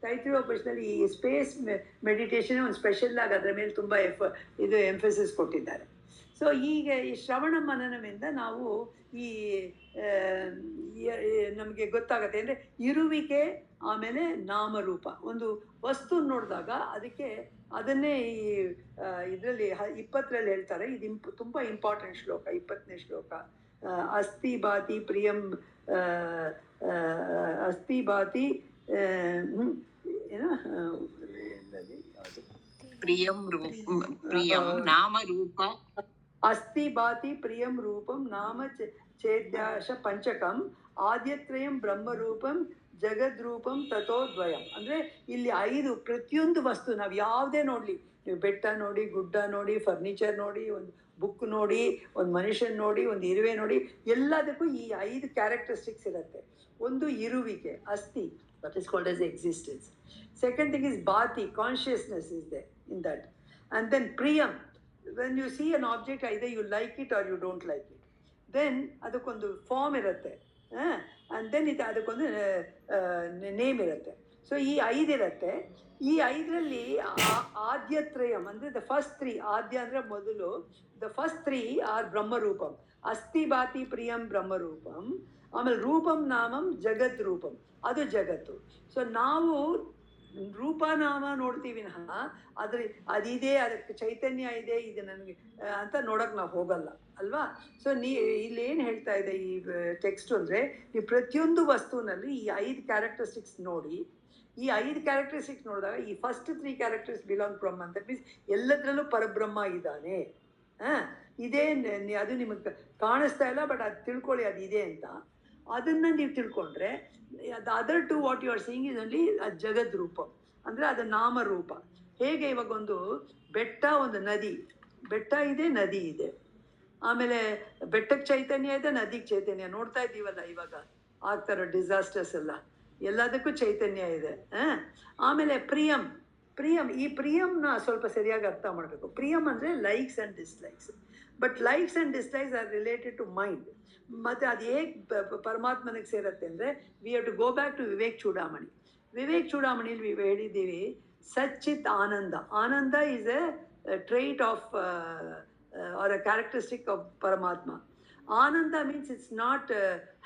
ತೈತ್ರಿಯೋಪನಿಷದಲ್ಲಿ ಈ ಸ್ಪೇಸ್ ಮೆಡಿಟೇಷನ್ ಒಂದು ಸ್ಪೆಷಲ್ ಆಗಿ ಅದರ ಮೇಲೆ ತುಂಬ ಎಂಫಸಿಸ್ ಕೊಟ್ಟಿದ್ದಾರೆ. ಸೊ ಈಗ ಈ ಶ್ರವಣ ಮನನದಿಂದ ನಾವು ಈ ನಮಗೆ ಗೊತ್ತಾಗತ್ತೆ ಅಂದರೆ ಇರುವಿಕೆ, ಆಮೇಲೆ ನಾಮರೂಪ. ಒಂದು ವಸ್ತು ನೋಡಿದಾಗ ಅದನ್ನೇ ಈ ಇದರಲ್ಲಿ 20ರಲ್ಲಿ ಹೇಳ್ತಾರೆ. ಇದು ತುಂಬ ಇಂಪಾರ್ಟೆಂಟ್ ಶ್ಲೋಕ, 20ನೇ ಶ್ಲೋಕ. ಅಸ್ತಿ ಭಾತಿ ಪ್ರಿಯಂ, ಅಸ್ತಿ ಭಾತಿ ಪ್ರಿಯಂ ನಾಮ ರೂಪ, ಅಸ್ತಿ ಭಾತಿ ಪ್ರಿಯಂ ರೂಪಂ ನಾಮ ಚೇದ್ಯಾಶ ಪಂಚಕಂ ಆದ್ಯತ್ರಯಂ ಬ್ರಹ್ಮರೂಪಂ ಜಗದ್ರೂಪಂ ತಥೋದ್ವಯಂ. ಅಂದರೆ ಇಲ್ಲಿ 5 ಪ್ರತಿಯೊಂದು ವಸ್ತು ನಾವು ಯಾವುದೇ ನೋಡಲಿ, ನೀವು ಬೆಟ್ಟ ನೋಡಿ, ಗುಡ್ಡ ನೋಡಿ, ಫರ್ನಿಚರ್ ನೋಡಿ, ಒಂದು ಬುಕ್ ನೋಡಿ, ಒಂದು ಮನುಷ್ಯನ ನೋಡಿ, ಒಂದು ಇರುವೆ ನೋಡಿ, ಎಲ್ಲದಕ್ಕೂ ಈ 5 ಕ್ಯಾರೆಕ್ಟರಿಸ್ಟಿಕ್ಸ್ ಇರುತ್ತೆ. ಒಂದು ಇರುವಿಕೆ, ಅಸ್ತಿ, that is called as existence. Second thing is bhati, consciousness is there in that. And then priyam, when you see an object, either you like it or you don't like it. Then ಅದಕ್ಕೊಂದು form ಇರುತ್ತೆ, and then ಅದಕ್ಕೊಂದು name ಇರುತ್ತೆ. So ಈ 5 ಇರುತ್ತೆ. ಈ 5ರಲ್ಲಿ ಆದ್ಯತ್ರಯಂ ಅಂದರೆ the first 3, ಆದ್ಯ ಅಂದರೆ ಮೊದಲು, ದ ಫಸ್ಟ್ 3 ಆರ್ ಬ್ರಹ್ಮರೂಪಂ. ಅಸ್ತಿ ಭಾತಿ ಪ್ರಿಯಂ ಬ್ರಹ್ಮರೂಪಂ, ಆಮೇಲೆ ರೂಪಂ ನಾಮಂ ಜಗದ್ ರೂಪಂ, ಅದು ಜಗತ್ತು. ಸೊ ನಾವು ರೂಪನಾಮ ನೋಡ್ತೀವಿ ವಿನಃ ಅದಿದೆ, ಅದಕ್ಕೆ ಚೈತನ್ಯ ಇದೆ, ಇದು ನನಗೆ ಅಂತ ನೋಡೋಕೆ ನಾವು ಹೋಗಲ್ಲ ಅಲ್ವಾ? ಸೊ ಇಲ್ಲೇನು ಹೇಳ್ತಾ ಇದೆ ಈ ಟೆಕ್ಸ್ಟ್ ಅಂದರೆ, ಈ ಪ್ರತಿಯೊಂದು ವಸ್ತುವಿನಲ್ಲಿ ಈ 5 ಕ್ಯಾರೆಕ್ಟರಿಸ್ಟಿಕ್ಸ್ ನೋಡಿ. ಈ 5 ಕ್ಯಾರೆಕ್ಟರಿಸ್ಟಿಕ್ಸ್ ನೋಡಿದಾಗ ಈ ಫಸ್ಟ್ 3 ಕ್ಯಾರೆಕ್ಟರ್ಸ್ ಬಿಲಾಂಗ್ ಬ್ರಹ್ಮ ಅಂತ ಮೀನ್ಸ್ ಎಲ್ಲದರಲ್ಲೂ ಪರಬ್ರಹ್ಮ ಇದ್ದಾನೆ. ಇದೇ ಅದು ನಿಮಗೆ ಕಾಣಿಸ್ತಾ ಇಲ್ಲ, ಬಟ್ ಅದು ತಿಳ್ಕೊಳ್ಳಿ ಅದಿದೆ ಅಂತ. ಅದನ್ನು ನೀವು ತಿಳ್ಕೊಂಡ್ರೆ the other to what you are seeing is only ಜಗದ್ ರೂಪ, ಅಂದರೆ ಅದು ನಾಮರೂಪ. ಹೇಗೆ ಇವಾಗ ಒಂದು ಬೆಟ್ಟ, ಒಂದು ನದಿ, ಬೆಟ್ಟ ಇದೆ, ನದಿ ಇದೆ, ಆಮೇಲೆ ಬೆಟ್ಟಕ್ಕೆ ಚೈತನ್ಯ ಇದೆ, ನದಿಗೆ ಚೈತನ್ಯ. ನೋಡ್ತಾ ಇದ್ದೀವಲ್ಲ ಇವಾಗ ಆಗ್ತಾರೋ ಡಿಸಾಸ್ಟರ್ಸ್ ಎಲ್ಲದಕ್ಕೂ ಚೈತನ್ಯ ಇದೆ. ಆಮೇಲೆ ಪ್ರಿಯಂ, ಈ ಪ್ರಿಯಂನ ಸ್ವಲ್ಪ ಸರಿಯಾಗಿ ಅರ್ಥ ಮಾಡಬೇಕು. ಪ್ರಿಯಂ ಅಂದರೆ likes and dislikes, but likes and dislikes are related to mind. ಮತ್ತು ಅದು ಹೇಗೆ ಪರಮಾತ್ಮನಿಗೆ ಸೇರುತ್ತೆ ಅಂದರೆ, we have to go back to Vivek Chudamani. ವಿವೇಕ್ ಚೂಡಾಮಣಿಲಿ ಹೇಳಿದ್ದೀವಿ ಸಚ್ಚಿತ್ ಆನಂದ. ಆನಂದ is a trait of or a characteristic of ಪರಮಾತ್ಮ. ಆನಂದ means it's not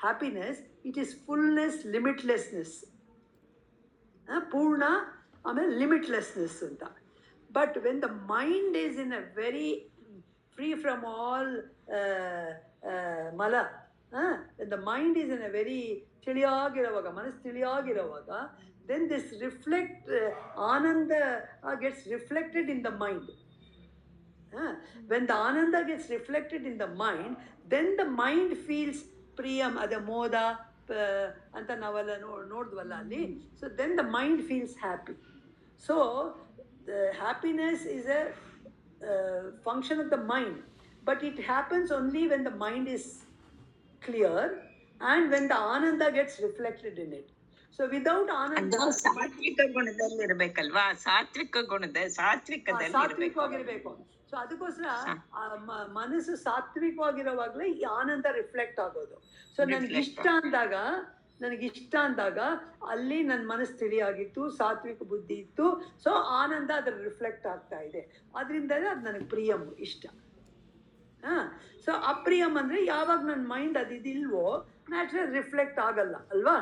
happiness, it is fullness, limitlessness, ಪೂರ್ಣ, ಆಮೇಲೆ ಲಿಮಿಟ್ಲೆಸ್ನೆಸ್ ಅಂತ. But when the mind is in a very free from all ಮಲ, when the mind is in a very ತಿಳಿಯಾಗಿರುವಾಗ, ಮನಸ್ಸು ತಿಳಿಯಾಗಿರುವಾಗ, then this ananda gets reflected in the mind. When the ananda gets reflected in the mind, then the mind feels priyam, ada moda anta navala nodvalla alli. So then the mind feels happy. So the happiness is a function of the mind, but it happens only when the mind is clear and when the ananda gets reflected in it. So without ಆನಂದ ಸಾತ್ವಿಕ ಗುಣದಲ್ಲಿ ಇರಬೇಕಲ್ವಾ? ಸಾತ್ವಿಕವಾಗಿರ್ಬೇಕು. So ಅದಕ್ಕೋಸ್ಕರ ಮನಸ್ಸು ಸಾತ್ವಿಕವಾಗಿರೋವಾಗಲೇ ಈ ಆನಂದ reflect ಆಗೋದು. So ನನಗೆ ಇಷ್ಟ ಅಂದಾಗ ಅಲ್ಲಿ ನನ್ನ ಮನಸ್ಸು ತಿಳಿಯಾಗಿತ್ತು, ಸಾತ್ವಿಕ ಬುದ್ಧಿ ಇತ್ತು. ಸೊ ಆನಂದ ಅದ್ರ ರಿಫ್ಲೆಕ್ಟ್ ಆಗ್ತಾ ಇದೆ. ಅದರಿಂದಲೇ ಅದು ನನಗೆ ಪ್ರಿಯಂ, ಇಷ್ಟ. ಸೊ ಅಪ್ರಿಯಂ ಅಂದರೆ ಯಾವಾಗ ನನ್ನ ಮೈಂಡ್ ಅದಿಲ್ವೋ ನ್ಯಾಚುರಲ್ ರಿಫ್ಲೆಕ್ಟ್ ಆಗಲ್ಲ ಅಲ್ವಾ?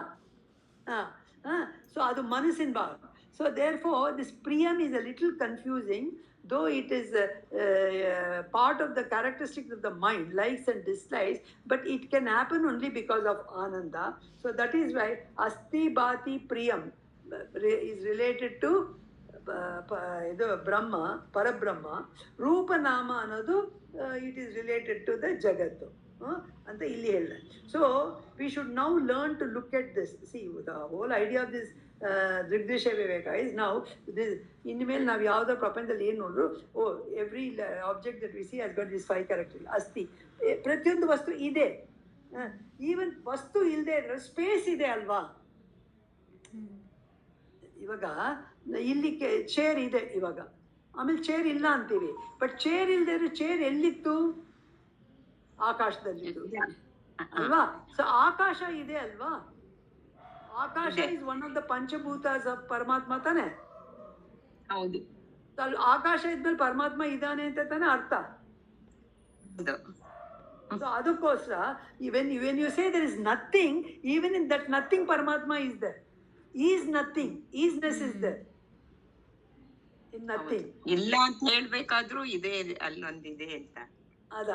ಸೊ ಅದು ಮನಸ್ಸಿನ ಭಾಗ. ಸೊ ದೇರ್ ಫೋರ್ ದಿಸ್ ಪ್ರಿಯಂ is a little confusing. though it is part of the characteristics of the mind, likes and dislikes, but it can happen only because of ananda. So that is why asti bhati priyam is related to ಇದು ಬ್ರಹ್ಮ, ಪರಬ್ರಹ್ಮ. ರೂಪನಾಮ ಅನ್ನೋದು it is related to the ಜಗತ್ತು ಅಂತ ಇಲ್ಲಿ ಹೇಳಿದೆ. So we should now learn to look at this. See the whole idea of this ದೃಗ್ದೃಶ್ಯ ವಿವೇಕ ಇಸ್ ನಾವು ಇನ್ಮೇಲೆ ನಾವು ಯಾವುದೋ ಪ್ರಪಂಚದಲ್ಲಿ ಏನು ನೋಡಿದ್ರು, oh every object that we see has got this 5 character. ಅಸ್ತಿ, ಪ್ರತಿಯೊಂದು ವಸ್ತು ಇದೆ. ಈವನ್ ವಸ್ತು ಇಲ್ಲದೆ ಇದ್ರೆ ಸ್ಪೇಸ್ ಇದೆ ಅಲ್ವಾ. ಇವಾಗ ಇಲ್ಲಿ ಚೇರ್ ಇದೆ ಇವಾಗ, ಆಮೇಲೆ ಚೇರ್ ಇಲ್ಲ ಅಂತೀವಿ. ಬಟ್ ಚೇರ್ ಇಲ್ಲದೆ ಇದ್ರೆ ಚೇರ್ ಎಲ್ಲಿತ್ತು? ಆಕಾಶದಲ್ಲಿತ್ತು ಅಲ್ವಾ. ಸೊ ಆಕಾಶ ಇದೆ ಅಲ್ವಾ. ಆಕಾಶ ಇಸ್ ಒನ್ ಆಫ್ ದ ಪಂಚಭೂತಾಸ್ ಆಫ್ ಪರಮಾತ್ಮ ತಾನೆ. ಹೌದು. ಅಲ್ಲಿ ಆಕಾಶ ಇದ್ಮೇಲೆ ಪರಮಾತ್ಮ ಇದ್ದಾನೆ ಅಂತ ತಾನೆ ಅರ್ಥ. ಸೊ ಅದಕ್ಕೋಸ್ಕರ when you say there is nothing, even in that nothing Paramatma is there. Is nothing, isness is there in nothing. ಇಲ್ಲ ಅಂತ ಹೇಳ್ಬೇಕಾದ್ರೂ ಇದೆ, ಅಲ್ಲೊಂದಿದೆ ಅಂತ.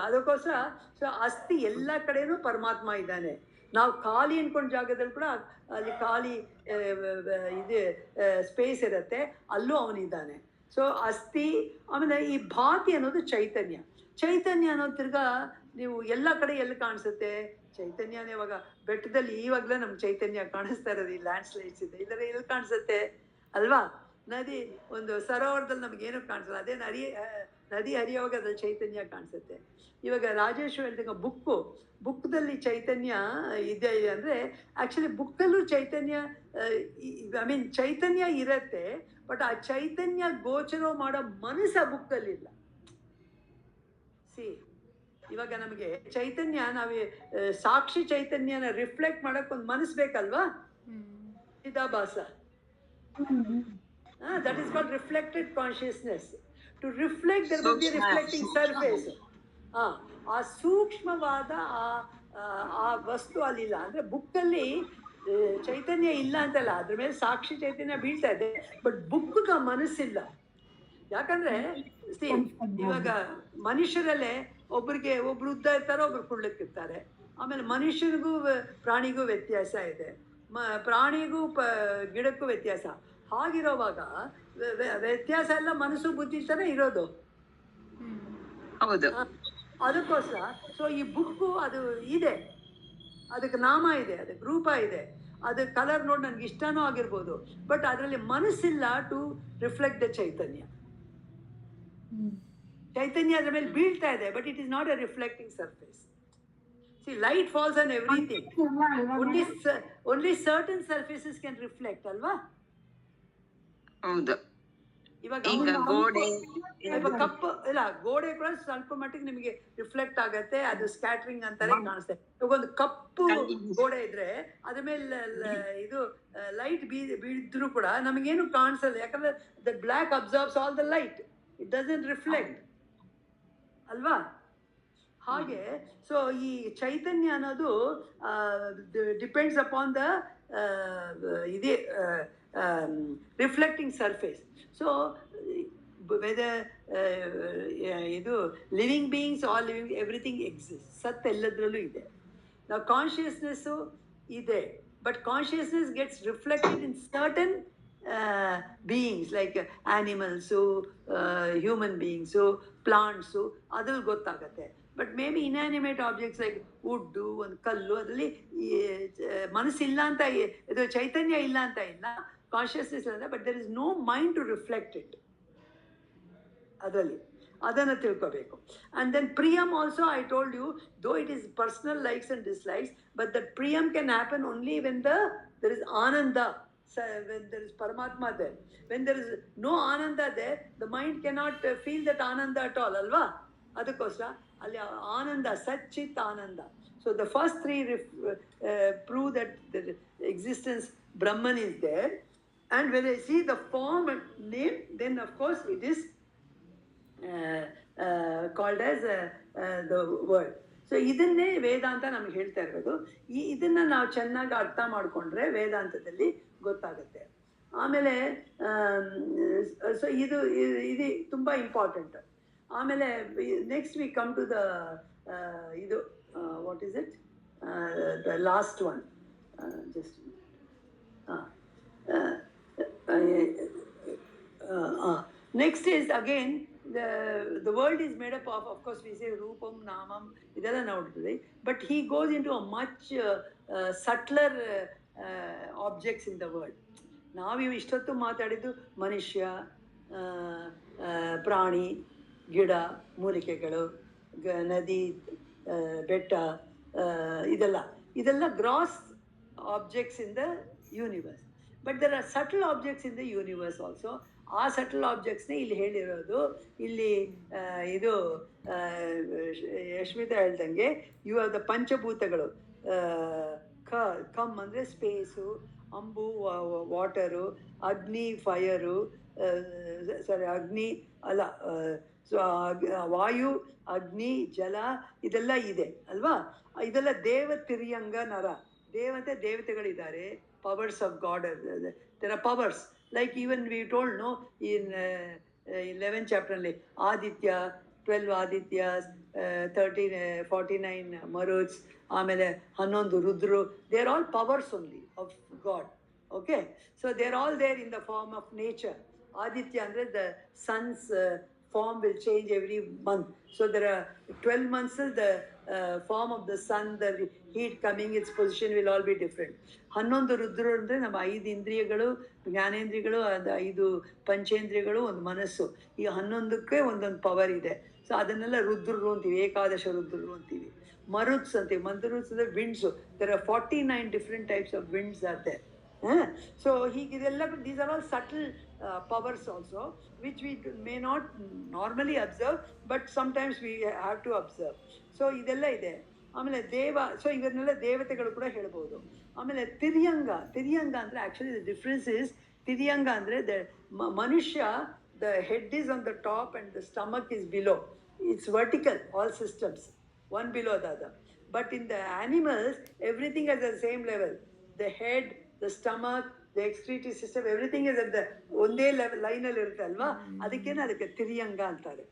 ಅದಕ್ಕೋಸ್ಕರ ಸೊ ಅಸ್ತಿ ಎಲ್ಲ ಕಡೆನೂ ಪರಮಾತ್ಮ ಇದ್ದಾನೆ. ನಾವು ಖಾಲಿ ಅನ್ಕೊಂಡ್ ಜಾಗದಲ್ಲಿ ಕೂಡ ಅಲ್ಲಿ ಖಾಲಿ ಇದೆ ಸ್ಪೇಸ್ ಇರುತ್ತೆ, ಅಲ್ಲೂ ಅವನಿದ್ದಾನೆ. ಸೊ ಅಸ್ತಿ. ಆಮೇಲೆ ಈ ಭಾತಿ ಅನ್ನೋದು ಚೈತನ್ಯ. ಚೈತನ್ಯ ಅನ್ನೋದು ತಿರ್ಗಾ ನೀವು ಎಲ್ಲ ಕಡೆ ಎಲ್ಲಿ ಕಾಣಿಸುತ್ತೆ? ಚೈತನ್ಯನೇ ಇವಾಗ ಬೆಟ್ಟದಲ್ಲಿ ಇವಾಗಲೇ ನಮ್ಗೆ ಚೈತನ್ಯ ಕಾಣಿಸ್ತಾ ಇರೋದು. ಈ ಲ್ಯಾಂಡ್ ಸ್ಲೈಡ್ಸ್ ಇದೆ, ಇದರ ಎಲ್ಲಿ ಕಾಣಿಸುತ್ತೆ ಅಲ್ವಾ. ನದಿ ಒಂದು ಸರೋವರದಲ್ಲಿ ನಮ್ಗೇನು ಕಾಣಿಸಲ್ಲ, ಅದೇ ನದಿ ಹರಿಯುವಾಗ ಅದ್ರಲ್ಲಿ ಚೈತನ್ಯ ಕಾಣಿಸುತ್ತೆ. ಇವಾಗ ರಾಜೇಶ್ ಹೇಳಿದಾಗ ಬುಕ್ದಲ್ಲಿ ಚೈತನ್ಯ ಇದೆ ಅಂದರೆ, ಆ್ಯಕ್ಚುಲಿ ಬುಕ್ಕಲ್ಲೂ ಚೈತನ್ಯ, ಐ ಮೀನ್ ಚೈತನ್ಯ ಇರತ್ತೆ, ಬಟ್ ಆ ಚೈತನ್ಯ ಗೋಚರ ಮಾಡೋ ಮನಸ್ಸು ಆ ಬುಕ್ಕಲ್ಲಿಲ್ಲ. ಸಿ ಇವಾಗ ನಮಗೆ ಚೈತನ್ಯ, ನಾವೇ ಸಾಕ್ಷಿ ಚೈತನ್ಯನ ರಿಫ್ಲೆಕ್ಟ್ ಮಾಡಕ್ ಒಂದು ಮನಸ್ಸು ಬೇಕಲ್ವಾ. ಚಿದಾಭಾಸ, that is called reflected consciousness. To reflect there will be a reflecting surface. ಆ ಸೂಕ್ಷ್ಮವಾದ ಆ ವಸ್ತು ಅಲ್ಲಿಲ್ಲ. ಅಂದ್ರೆ ಬುಕ್ಕಲ್ಲಿ ಚೈತನ್ಯ ಇಲ್ಲ ಅಂತಲ್ಲ, ಅದ್ರ ಮೇಲೆ ಸಾಕ್ಷಿ ಚೈತನ್ಯ ಬೀಳ್ತಾ ಇದೆ, ಬಟ್ ಬುಕ್ಗೆ ಆ ಮನಸ್ಸಿಲ್ಲ. ಯಾಕಂದ್ರೆ ಇವಾಗ ಮನುಷ್ಯರಲ್ಲೇ ಒಬ್ರು ಉದ್ದ ಇರ್ತಾರೆ, ಒಬ್ರು ಕುಳ್ಳಕ್ಕಿರ್ತಾರೆ. ಆಮೇಲೆ ಮನುಷ್ಯನಿಗೂ ಪ್ರಾಣಿಗೂ ವ್ಯತ್ಯಾಸ ಇದೆ, ಪ್ರಾಣಿಗೂ ಗಿಡಕ್ಕೂ ವ್ಯತ್ಯಾಸ. ಹಾಗಿರೋವಾಗ ವ್ಯತ್ಯಾಸ ಎಲ್ಲ ಮನಸ್ಸು ಬುದ್ಧಿ ತಾನೇ ಇರೋದು. ಹೌದು. ಅದಕ್ಕೋಸ್ಕರ ಸೊ ಈ ಬುಕ್ಕು ಅದು ಇದೆ, ಅದಕ್ಕೆ ನಾಮ ಇದೆ, ಅದಕ್ಕೆ ರೂಪ ಇದೆ, ಅದು ಕಲರ್ ನೋಡಿ ನನ್ಗೆ ಇಷ್ಟನೂ ಆಗಿರ್ಬೋದು, ಬಟ್ ಅದರಲ್ಲಿ ಮನಸ್ಸಿಲ್ಲ ಟು ರಿಫ್ಲೆಕ್ಟ್ ದ ಚೈತನ್ಯ. ಚೈತನ್ಯ ಅದ್ರ ಮೇಲೆ ಬೀಳ್ತಾ ಇದೆ, but it is not A reflecting surface. See, light falls on everything. Only certain surfaces can reflect, ಅಲ್ವಾ. ಹೌದು. ಇವಾಗ ಗೋಡೆ ಕಪ್ಪು ಇಲ್ಲ, ಗೋಡೆ ಕೂಡ ಸ್ವಲ್ಪ ಮಟ್ಟಿಗೆ ನಿಮಗೆ ರಿಫ್ಲೆಕ್ಟ್ ಆಗತ್ತೆ, ಅದು ಸ್ಕ್ಯಾಟ್ರಿಂಗ್ ಅಂತಾನೆ ಕಾಣಿಸುತ್ತೆ. ಇವಾಗ ಒಂದು ಕಪ್ಪು ಗೋಡೆ ಇದ್ರೆ ಅದ್ರ ಮೇಲೆ ಇದು ಲೈಟ್ ಬೀಳಿದ್ರು ಕೂಡ ನಮಗೇನು ಕಾಣಿಸಲ್ಲ, ಯಾಕಂದ್ರೆ the black absorbs all the light, it doesn't reflect ಅಲ್ವಾ. ಹಾಗೆ ಸೊ ಈ ಚೈತನ್ಯ ಅನ್ನೋದು ಡಿಪೆಂಡ್ಸ್ ಅಪಾನ್ ದ ಇದೇ ರಿಫ್ಲೆಕ್ಟಿಂಗ್ ಸರ್ಫೇಸ್. ಸೊ ವೆದರ್ ಇದು living beings, all living, everything exist. ಸತ್ ಎಲ್ಲದರಲ್ಲೂ ಇದೆ. ನಾವು ಕಾನ್ಷಿಯಸ್ನೆಸ್ಸು ಇದೆ, but consciousness gets reflected in certain beings like animals, human beings, plants, ಅದ್ರಲ್ಲಿ ಗೊತ್ತಾಗತ್ತೆ. But may be inanimate objects like wood, ಒಂದು ಕಲ್ಲು, ಅದರಲ್ಲಿ ಮನಸ್ಸಿಲ್ಲ ಅಂತ, ಇದು ಚೈತನ್ಯ ಇಲ್ಲ ಅಂತ ಇಲ್ಲ, ಕಾನ್ಷಿಯಸ್ನೆಸ್ ಇಲ್ಲ, but there is no mind to reflect it. ಅದರಲ್ಲಿ ಅದನ್ನು ತಿಳ್ಕೋಬೇಕು. ಆ್ಯಂಡ್ ದೆನ್ ಪ್ರಿಯಮ್ also I told you, though it is personal likes and dislikes, but that ಪ್ರಿಯಮ್ can happen only when there is ಆನಂದ, when there is Paramatma there. When there is no Ananda there, the mind cannot feel that Ananda at all, alva. ಅದಕ್ಕೋಸ್ಕರ ಅಲ್ಲಿ ಆನಂದ, ಸಚ್ಚಿತ್ ಆನಂದ. So the first three prove that the existence Brahman is there. And when I see the form and name, then of course it is called as the word. So ಇದನ್ನೇ ವೇದಾಂತ ನಮ್ಗೆ ಹೇಳ್ತಾ ಇರೋದು. ಇದನ್ನ ನಾವು ಚೆನ್ನಾಗಿ ಅರ್ಥ ಮಾಡಿಕೊಂಡ್ರೆ ವೇದಾಂತದಲ್ಲಿ ಗೊತ್ತಾಗುತ್ತೆ. ಆಮೇಲೆ ಸೊ ಇದು ತುಂಬ ಇಂಪಾರ್ಟೆಂಟ್. ಆಮೇಲೆ next we come to the ಇದು what is it the last one just next is again the world is made up of course we say roopam namam idella noduttade, but he goes into a much subtler objects in the world. ನಾವಿವು ಇಷ್ಟೊತ್ತು ಮಾತಾಡಿದ್ದು ಮನುಷ್ಯ, ಪ್ರಾಣಿ, ಗಿಡ, ಮೂಲಿಕೆಗಳು, ನದಿ, ಬೆಟ್ಟ, ಇದೆಲ್ಲ gross objects in the universe. But there are subtle objects in the universe also. ಆ ಸಟಲ್ ಆಬ್ಜೆಕ್ಟ್ಸ್ನೇ ಇಲ್ಲಿ ಹೇಳಿರೋದು. ಇಲ್ಲಿ ಇದು ಯಶ್ಮಿತಾ ಹೇಳ್ದಂಗೆ ಇವು ದ ಪಂಚಭೂತಗಳು. ಕಮ್ ಅಂದರೆ ಸ್ಪೇಸು, ಅಂಬು ವಾಟರು, ಅಗ್ನಿ ಫೈರು, ಅಗ್ನಿ ಅಲ್ಲ ವಾಯು, ಅಗ್ನಿ, ಜಲ, ಇದೆಲ್ಲ ಇದೆ ಅಲ್ವಾ. ಇದೆಲ್ಲ ತಿರ್ಯಂಗ ನರ. ದೇವತೆಗಳಿದ್ದಾರೆ, powers of God. There are powers like even we told no in 11th ಚಾಪ್ಟರ್ಲಿ ಆದಿತ್ಯ, 12 ಆದಿತ್ಯಾಸ್, 49 ಮರುತ್ಸ್, ಆಮೇಲೆ 11 ರುದ್ರು. They are all powers only of God. Okay, so they are all there in the form of nature. Aditya ಅಂದರೆ the sun's form will change every month. So there are 12 months, the form of the sun, the heat coming, its position will all be different. 11 Rudra ಅಂದರೆ ನಮ್ಮ 5 ಇಂದ್ರಿಯಗಳು, ಜ್ಞಾನೇಂದ್ರಿಯಗಳು, 5 ಪಂಚೇಂದ್ರಿಯಗಳು, ಒಂದು ಮನಸ್ಸು. ಈ 11ಕ್ಕೆ ಒಂದೊಂದು power ಇದೆ. ಸೊ ಅದನ್ನೆಲ್ಲ ರುದ್ರರು ಅಂತೀವಿ, ಏಕಾದಶ ರುದ್ರರು ಅಂತೀವಿ. ಮರುತ್ಸ್ ಅಂತೀವಿ. ಮರುತ್ಸ್ ಅಂದರೆ winds. There are 49 different types of winds are there. So ಇದೆಲ್ಲ these are all subtle powers also, which we may not normally observe, but sometimes we have to observe. So ಇದೆಲ್ಲ ಇದೆ. ಆಮೇಲೆ ಸೊ ಇವನ್ನೆಲ್ಲ ದೇವತೆಗಳು ಕೂಡ ಹೇಳ್ಬೋದು. ಆಮೇಲೆ ತಿರ್ಯಂಗ ಅಂದರೆ ಆ್ಯಕ್ಚುಲಿ ದ ಡಿಫ್ರೆನ್ಸ್ ಇಸ್, ತಿರ್ಯಂಗ ಅಂದರೆ ದ ಮನುಷ್ಯ, the head is on the top and the stomach is below. It's vertical, all systems one below the other. But in the animals everything is at the same level. The head, the stomach, the excretory system, everything is at the ಒಂದೇ ಲೈನಲ್ಲಿ ಇರುತ್ತೆ ಅಲ್ವಾ. ಅದಕ್ಕೆ ತಿರ್ಯಂಗ ಅಂತಾರೆ.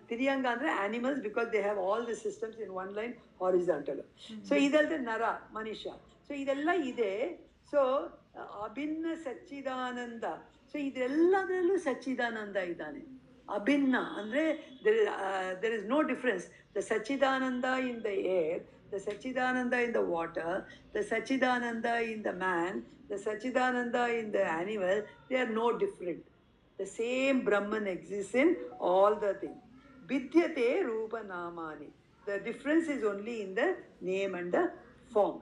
ತಿರ್ಯಂಗ ಅಂದರೆ animals, because they have all the systems in one line horizontal. So ಇದಲ್ಲದೆ ನರ, ಮನುಷ್ಯ. ಸೊ ಇದೆಲ್ಲ ಇದೆ. ಸೊ ಅಭಿನ್ನ ಸಚ್ಚಿದಾನಂದ. ಸೊ ಇದೆಲ್ಲದರಲ್ಲೂ ಸಚ್ಚಿದಾನಂದ ಇದ್ದಾನೆ. ಅಭಿನ್ನ ಅಂದರೆ there is no difference. The Sachidananda in the air, the Sachidananda in the water, the Sachidananda in the man, the Sachidananda in the animal, they are no different. The same Brahman exists in all the things. Vidyate Rupa Namani. The difference is only in the name and the form.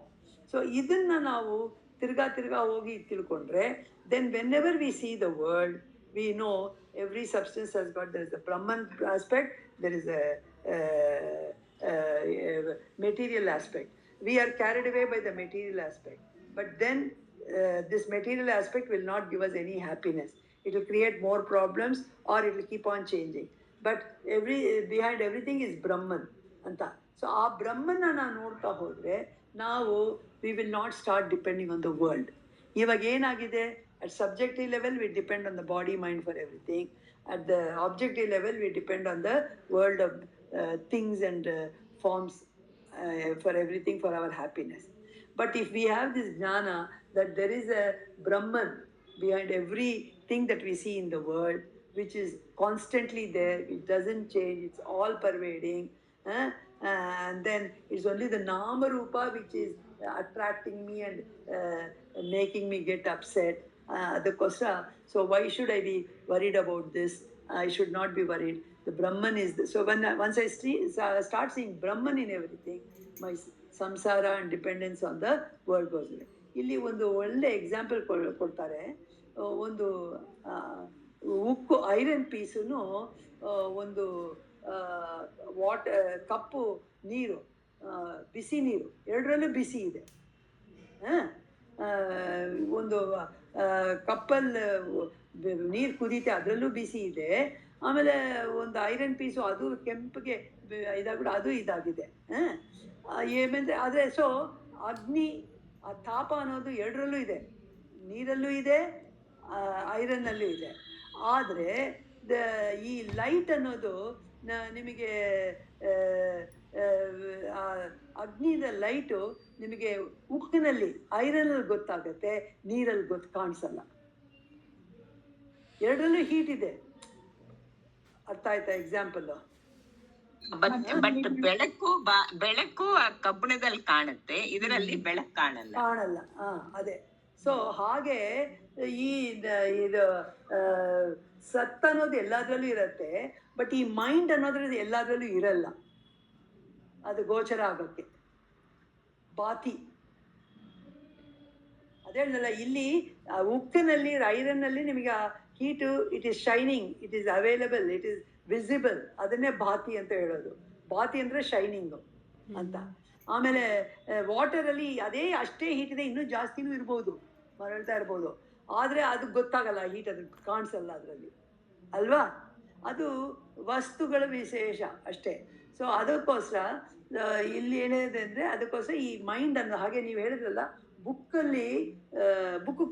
So idanna ನಾವು ತಿರ್ಗಾ ಹೋಗಿ ತಿಳ್ಕೊಂಡ್ರೆ, then whenever we see the world, we know every substance has got, there is a Brahman aspect, there is a material aspect. We are carried away by the material aspect, but then this material aspect will not give us any happiness. It will create more problems, or it will keep on changing. But behind everything is Brahman anta. So ಆ ಬ್ರಹ್ಮನ ನೋಡ್ತಾ ಹೋದ್ರೆ ನಾವು we will not start depending on the world. ಇವಾಗ ಏನಾಗಿದೆ, at subjective level we depend on the body mind for everything. At the objective level we depend on the world of things and forms for everything, for our happiness. But if we have this jnana that there is a Brahman behind everything that we see in the world, which is constantly there, it doesn't change, it's all pervading, and then it's only the nama rupa which is attracting me and making me get upset. The kosa. So why should I be worried about this? I should not be worried. The Brahman is the, so once I start seeing Brahman in everything, my samsara and dependence on the world goes away. ಇಲ್ಲಿ ಒಂದು ಒಳ್ಳೆ example ಕೊಡ್ತಾರೆ. ಒಂದು ಉಕ್ಕು iron ಪೀಸನ್ನು ಒಂದು ಕಪ್ಪು ನೀರು, ಬಿಸಿ ನೀರು, ಎರಡರಲ್ಲೂ ಬಿಸಿ ಇದೆ. ಒಂದು ಕಪ್ಪಲ್ಲಿ ನೀರು ಕುದೀತೆ, ಅದರಲ್ಲೂ ಬಿಸಿ ಇದೆ. ಆಮೇಲೆ ಒಂದು ಐರನ್ ಪೀಸು, ಅದು ಕೆಂಪಿಗೆ ಇದಾಗ್ಬಿಟ್ಟು ಅದು ಇದಾಗಿದೆ. ಏನೆಂದರೆ ಆದರೆ ಸೊ ಅಗ್ನಿ, ಆ ತಾಪ ಅನ್ನೋದು ಎರಡರಲ್ಲೂ ಇದೆ, ನೀರಲ್ಲೂ ಇದೆ, ಐರನ್ನಲ್ಲೂ ಇದೆ. ಆದರೆ ಈ ಲೈಟ್ ಅನ್ನೋದು ನಿಮಗೆ ಅಗ್ನಿದ ಲೈಟು ನಿಮಗೆ ಉಕ್ಕಿನಲ್ಲಿ ಐರನ್ನಲ್ಲಿ ಗೊತ್ತಾಗತ್ತೆ, ನೀರಲ್ಲಿ ಕಾಣಿಸಲ್ಲ. ಎರಡರಲ್ಲೂ ಹೀಟ್ ಇದೆ. ಅರ್ಥ ಆಯ್ತಾ ಎಕ್ಸಾಂಪಲ್? ಬಟ್ ಬೆಳಕು ಆ ಕಬ್ಬಿಣದಲ್ಲಿ ಕಾಣುತ್ತೆ, ಇದರಲ್ಲಿ ಬೆಳಕು ಕಾಣಲ್ಲ. ಅದೇ. ಸೊ ಹಾಗೆ ಇದು ಸತ್ ಅನ್ನೋದು ಎಲ್ಲಾದ್ರಲ್ಲೂ ಇರತ್ತೆ, ಬಟ್ ಈ ಮೈಂಡ್ ಅನ್ನೋದ್ರಲ್ಲಿ ಎಲ್ಲಾದ್ರಲ್ಲೂ ಇರಲ್ಲ. ಅದು ಗೋಚರ ಆಗೋಕ್ಕೆ ಬಾತಿ. ಅದೇ ಹೇಳಲ್ಲ, ಇಲ್ಲಿ ಉಕ್ಕಿನಲ್ಲಿ ಐರನ್ನಲ್ಲಿ ನಿಮಗೆ heat it is shining, it is available, it is visible. ಅದನ್ನೇ ಭಾತಿ ಅಂತ ಹೇಳೋದು. ಭಾತಿ ಅಂದರೆ ಶೈನಿಂಗು ಅಂತ. ಆಮೇಲೆ ವಾಟರಲ್ಲಿ ಅಷ್ಟೇ ಹೀಟ್ ಇದೆ, ಇನ್ನೂ ಜಾಸ್ತಿನೂ ಇರ್ಬೋದು, ಮರಳ್ತಾ ಇರ್ಬೋದು. ಆದರೆ ಅದು ಗೊತ್ತಾಗಲ್ಲ, ಹೀಟ್ ಅದು ಕಾಣಿಸಲ್ಲ ಅದರಲ್ಲಿ, ಅಲ್ವಾ? ಅದು ವಸ್ತುಗಳ ವಿಶೇಷ ಅಷ್ಟೇ. ಸೊ ಅದಕ್ಕೋಸ್ಕರ ಇಲ್ಲಿ ಏನಿದೆ ಅಂದರೆ, ಅದಕ್ಕೋಸ್ಕರ ಈ ಮೈಂಡನ್ನು, ಹಾಗೆ ನೀವು ಹೇಳಿದ್ರಲ್ಲ, ಬುಕ್ಕಲ್ಲಿ ಬುಕ್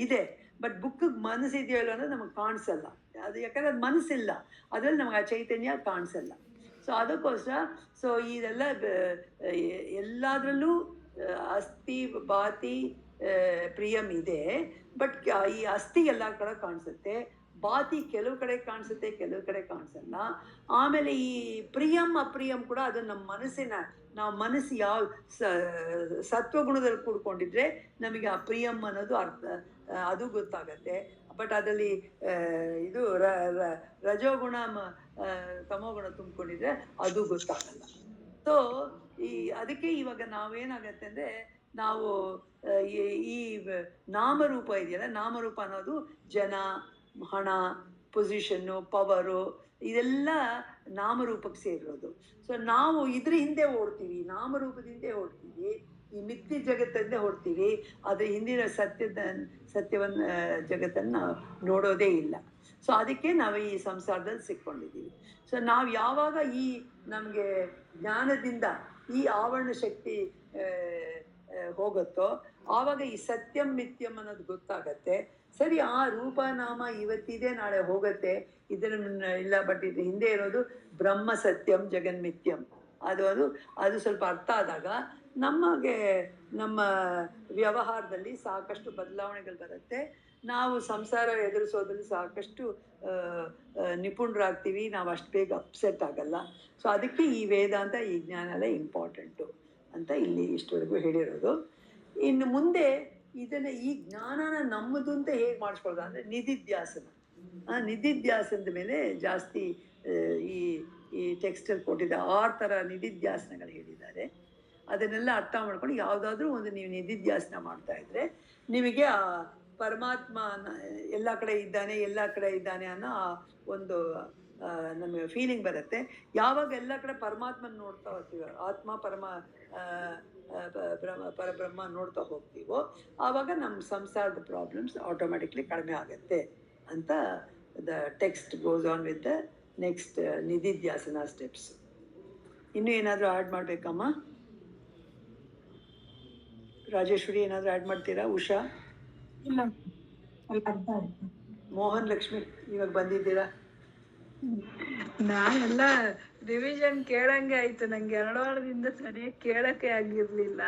ಇದೆ, ಬಟ್ ಬುಕ್ಕಿಗೆ ಮನಸ್ಸಿದೆಯೋ ಅಂದರೆ ನಮಗೆ ಕಾಣಿಸಲ್ಲ. ಅದು ಯಾಕಂದರೆ ಅದು ಮನಸ್ಸಿಲ್ಲ, ಅದರಲ್ಲಿ ನಮಗೆ ಆ ಚೈತನ್ಯ ಕಾಣಿಸಲ್ಲ. ಸೊ ಅದಕ್ಕೋಸ್ಕರ ಸೊ ಇದೆಲ್ಲ ಎಲ್ಲದರಲ್ಲೂ ಅಸ್ಥಿ ಭಾತಿ ಪ್ರಿಯಂ ಇದೆ. ಬಟ್ ಈ ಅಸ್ಥಿ ಎಲ್ಲ ಕಡೆ ಕಾಣಿಸುತ್ತೆ, ಭಾತಿ ಕೆಲವು ಕಡೆ ಕಾಣಿಸುತ್ತೆ, ಕೆಲವು ಕಡೆ ಕಾಣಿಸಲ್ಲ. ಆಮೇಲೆ ಈ ಪ್ರಿಯಂ ಅಪ್ರಿಯಂ ಕೂಡ ಅದು ನಮ್ಮ ನಾವು ಮನಸ್ಸು ಯಾವ ಸತ್ವಗುಣದಲ್ಲಿ ಕೂಡ್ಕೊಂಡಿದ್ರೆ ನಮಗೆ ಆ ಪ್ರಿಯಂ ಅನ್ನೋದು ಅದು ಗೊತ್ತಾಗತ್ತೆ. ಬಟ್ ಅದರಲ್ಲಿ ಇದು ರಜೋಗುಣ ತಮೋಗುಣ ತುಂಬಿಕೊಂಡಿದ್ರೆ ಅದು ಗೊತ್ತಾಗಲ್ಲ. ಸೊ ಅದಕ್ಕೆ ಇವಾಗ ನಾವೇನಾಗತ್ತೆ ಅಂದರೆ, ನಾವು ಈ ನಾಮರೂಪ ಇದೆಯಲ್ಲ, ನಾಮರೂಪ ಅನ್ನೋದು ಜನ, ಹಣ, ಪೊಸಿಷನ್ನು, ಪವರು, ಇದೆಲ್ಲ ನಾಮರೂಪಕ್ಕೆ ಸೇರಿರೋದು. ಸೊ ನಾವು ಇದ್ರ ಹಿಂದೆ ಓಡ್ತೀವಿ, ನಾಮರೂಪದ ಹಿಂದೆ ಓಡ್ತೀವಿ, ಈ ಮಿಥ್ಯ ಜಗತ್ತಂದೇ ಹೊಡ್ತೀವಿ. ಆದರೆ ಹಿಂದಿನ ಸತ್ಯವನ್ನು ಜಗತ್ತನ್ನು ನಾವು ನೋಡೋದೇ ಇಲ್ಲ. ಸೊ ಅದಕ್ಕೆ ನಾವು ಈ ಸಂಸಾರದಲ್ಲಿ ಸಿಕ್ಕೊಂಡಿದ್ದೀವಿ. ಸೊ ನಾವು ಯಾವಾಗ ನಮಗೆ ಜ್ಞಾನದಿಂದ ಈ ಆವರಣ ಶಕ್ತಿ ಹೋಗುತ್ತೋ, ಆವಾಗ ಈ ಸತ್ಯಂ ಮಿಥ್ಯಂ ಅನ್ನೋದು ಗೊತ್ತಾಗತ್ತೆ. ಸರಿ, ಆ ರೂಪ ನಾಮ ಇವತ್ತಿದೆ, ನಾಳೆ ಹೋಗುತ್ತೆ, ಇದನ್ನ ಇಲ್ಲ, ಬಟ್ ಇದು ಹಿಂದೆ ಇರೋದು ಬ್ರಹ್ಮ ಸತ್ಯಂ ಜಗನ್ಮಿಥ್ಯಂ. ಅದು ಸ್ವಲ್ಪ ಅರ್ಥ ಆದಾಗ ನಮ್ಮ ವ್ಯವಹಾರದಲ್ಲಿ ಸಾಕಷ್ಟು ಬದಲಾವಣೆಗಳು ಬರುತ್ತೆ. ನಾವು ಸಂಸಾರ ಎದುರಿಸೋದ್ರಲ್ಲಿ ಸಾಕಷ್ಟು ನಿಪುಣರಾಗ್ತೀವಿ, ನಾವು ಅಷ್ಟು ಬೇಗ ಅಪ್ಸೆಟ್ ಆಗಲ್ಲ. ಸೊ ಅದಕ್ಕೆ ಈ ವೇದಾಂತ, ಈ ಜ್ಞಾನ ಎಲ್ಲ ಇಂಪಾರ್ಟೆಂಟು ಅಂತ ಇಲ್ಲಿ ಇಷ್ಟವರೆಗೂ ಹೇಳಿರೋದು. ಇನ್ನು ಮುಂದೆ ಈ ಜ್ಞಾನನ ನಮ್ಮದು ಅಂತ ಹೇಗೆ ಮಾಡಿಸ್ಕೊಳ್ಳೋದು ಅಂದರೆ ನಿಧಿಧ್ಯಾಸನ. ನಿಧಿಧ್ಯಾಸನದ ಮೇಲೆ ಜಾಸ್ತಿ ಈ ಟೆಕ್ಸ್ಟಲ್ಲಿ ಕೊಟ್ಟಿದ್ದ 6 ಥರ ನಿಧಿಧ್ಯಾಸನಗಳು ಹೇಳಿದ್ದಾರೆ. ಅದನ್ನೆಲ್ಲ ಅರ್ಥ ಮಾಡ್ಕೊಂಡು ಯಾವುದಾದ್ರೂ ಒಂದು ನೀವು ನಿಧಿಧ್ಯಾಸನ ಮಾಡ್ತಾ ಇದ್ರೆ ನಿಮಗೆ ಆ ಪರಮಾತ್ಮ ಎಲ್ಲ ಕಡೆ ಇದ್ದಾನೆ ಅನ್ನೋ ಒಂದು ನಮಗೆ ಫೀಲಿಂಗ್ ಬರುತ್ತೆ. ಯಾವಾಗ ಎಲ್ಲ ಕಡೆ ಪರಮಾತ್ಮನ ನೋಡ್ತಾ ಹೋಗ್ತೀವೋ, ಆತ್ಮ ಪರಬ್ರಹ್ಮ ನೋಡ್ತಾ ಹೋಗ್ತೀವೋ, ಆವಾಗ ನಮ್ಮ ಸಂಸಾರದ ಪ್ರಾಬ್ಲಮ್ಸ್ ಆಟೋಮೆಟಿಕ್ಲಿ ಕಡಿಮೆ ಆಗುತ್ತೆ ಅಂತ the text goes on with the next ನಿಧಿಧ್ಯಾಸನ ಸ್ಟೆಪ್ಸ್. ಇನ್ನೂ ಏನಾದರೂ ಆ್ಯಡ್ ಮಾಡಬೇಕಮ್ಮ? ರಾಜೇಶ್ವರಿ ಏನಾದರೂ ಆ್ಯಡ್ ಮಾಡ್ತೀರಾ? ಉಷಾ? ಇಲ್ಲ, ಅರ್ಥ ಆಯ್ತು. ಮೋಹನ್ ಲಕ್ಷ್ಮಿ ಇವಾಗ ಬಂದಿದ್ದೀರಾ? ನಾನೆಲ್ಲ ರಿವಿಷನ್ ಕೇಳಂಗೆ ಆಯ್ತು. ನಂಗೆ 2 ವಾರದಿಂದ ಸರಿಯಾಗಿ ಕೇಳಕ್ಕೆ ಆಗಿರ್ಲಿಲ್ಲ.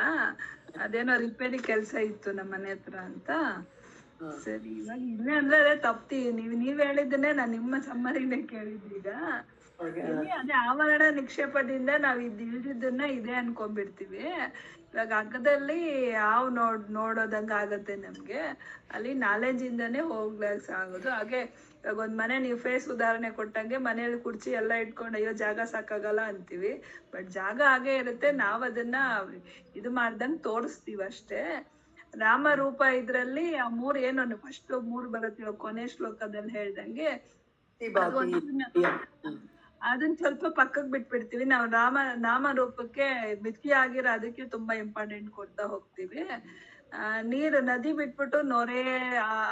ಅದೇನೋ ರಿಪೇರಿ ಕೆಲಸ ಇತ್ತು ನಮ್ಮ ಮನೆ ಹತ್ರ ಅಂತ. ಸರಿ, ಇವಾಗ ಇಲ್ಲೇ ಅಂದ್ರೆ ಅದೇ ತಪ್ತಿ. ನೀವ್ ಹೇಳಿದ್ದನ್ನೇ ನಾನು ನಿಮ್ಮ ಸಮ್ಮರಿನೇ ಕೇಳಿದ್ದೀಗ. ಅದೇ ಆವರಣ ನಿಕ್ಷೇಪದಿಂದ ನಾವ್ ಇಲ್ದಿದ್ದನ್ನ ಇದೆ ಅನ್ಕೊಂಡ್ಬಿಡ್ತೀವಿ. ಇವಾಗ ಅಗ್ಗದಲ್ಲಿ ಹಾವು ನೋಡೋದಂಗ ಆಗತ್ತೆ ನಮ್ಗೆ. ಅಲ್ಲಿ ನಾಲೆಜ್ ಇಂದಾನೆ ಹೋಗ್ಲಾಕ್ ಆಗೋದು. ಹಾಗೆ ಇವಾಗ ಒಂದ್ ಮನೆ ನೀವು ಫೇಸ್ ಉದಾಹರಣೆ ಕೊಟ್ಟಂಗೆ, ಮನೇಲಿ ಕುರ್ಚಿ ಎಲ್ಲ ಇಟ್ಕೊಂಡು ಅಯ್ಯೋ ಜಾಗ ಸಾಕಾಗಲ್ಲ ಅಂತೀವಿ. ಬಟ್ ಜಾಗ ಹಾಗೆ ಇರುತ್ತೆ, ನಾವ್ ಅದನ್ನ ಇದು ಮಾಡ್ದಂಗ್ ತೋರಿಸ್ತೀವಿ ಅಷ್ಟೇ. ರಾಮರೂಪ ಇದ್ರಲ್ಲಿ ಆ 3 ಏನು ಫಸ್ಟ್ 3 ಬರುತ್ತೆ ಕೊನೆ ಶ್ಲೋಕದಲ್ಲಿ ಹೇಳ್ದಂಗೆ, ಅದನ್ನ ಸ್ವಲ್ಪ ಪಕ್ಕಕ್ಕೆ ಬಿಟ್ಬಿಡ್ತೀವಿ. ನಾವು ನಾಮರೂಪಕ್ಕೆ ಮಿಥ್ಯ ಆಗಿರೋ ಅದಕ್ಕೆ ತುಂಬಾ ಇಂಪಾರ್ಟೆಂಟ್ ಕೊಡ್ತಾ ಹೋಗ್ತೀವಿ. ನದಿ ಬಿಟ್ಬಿಟ್ಟು ನೊರೆ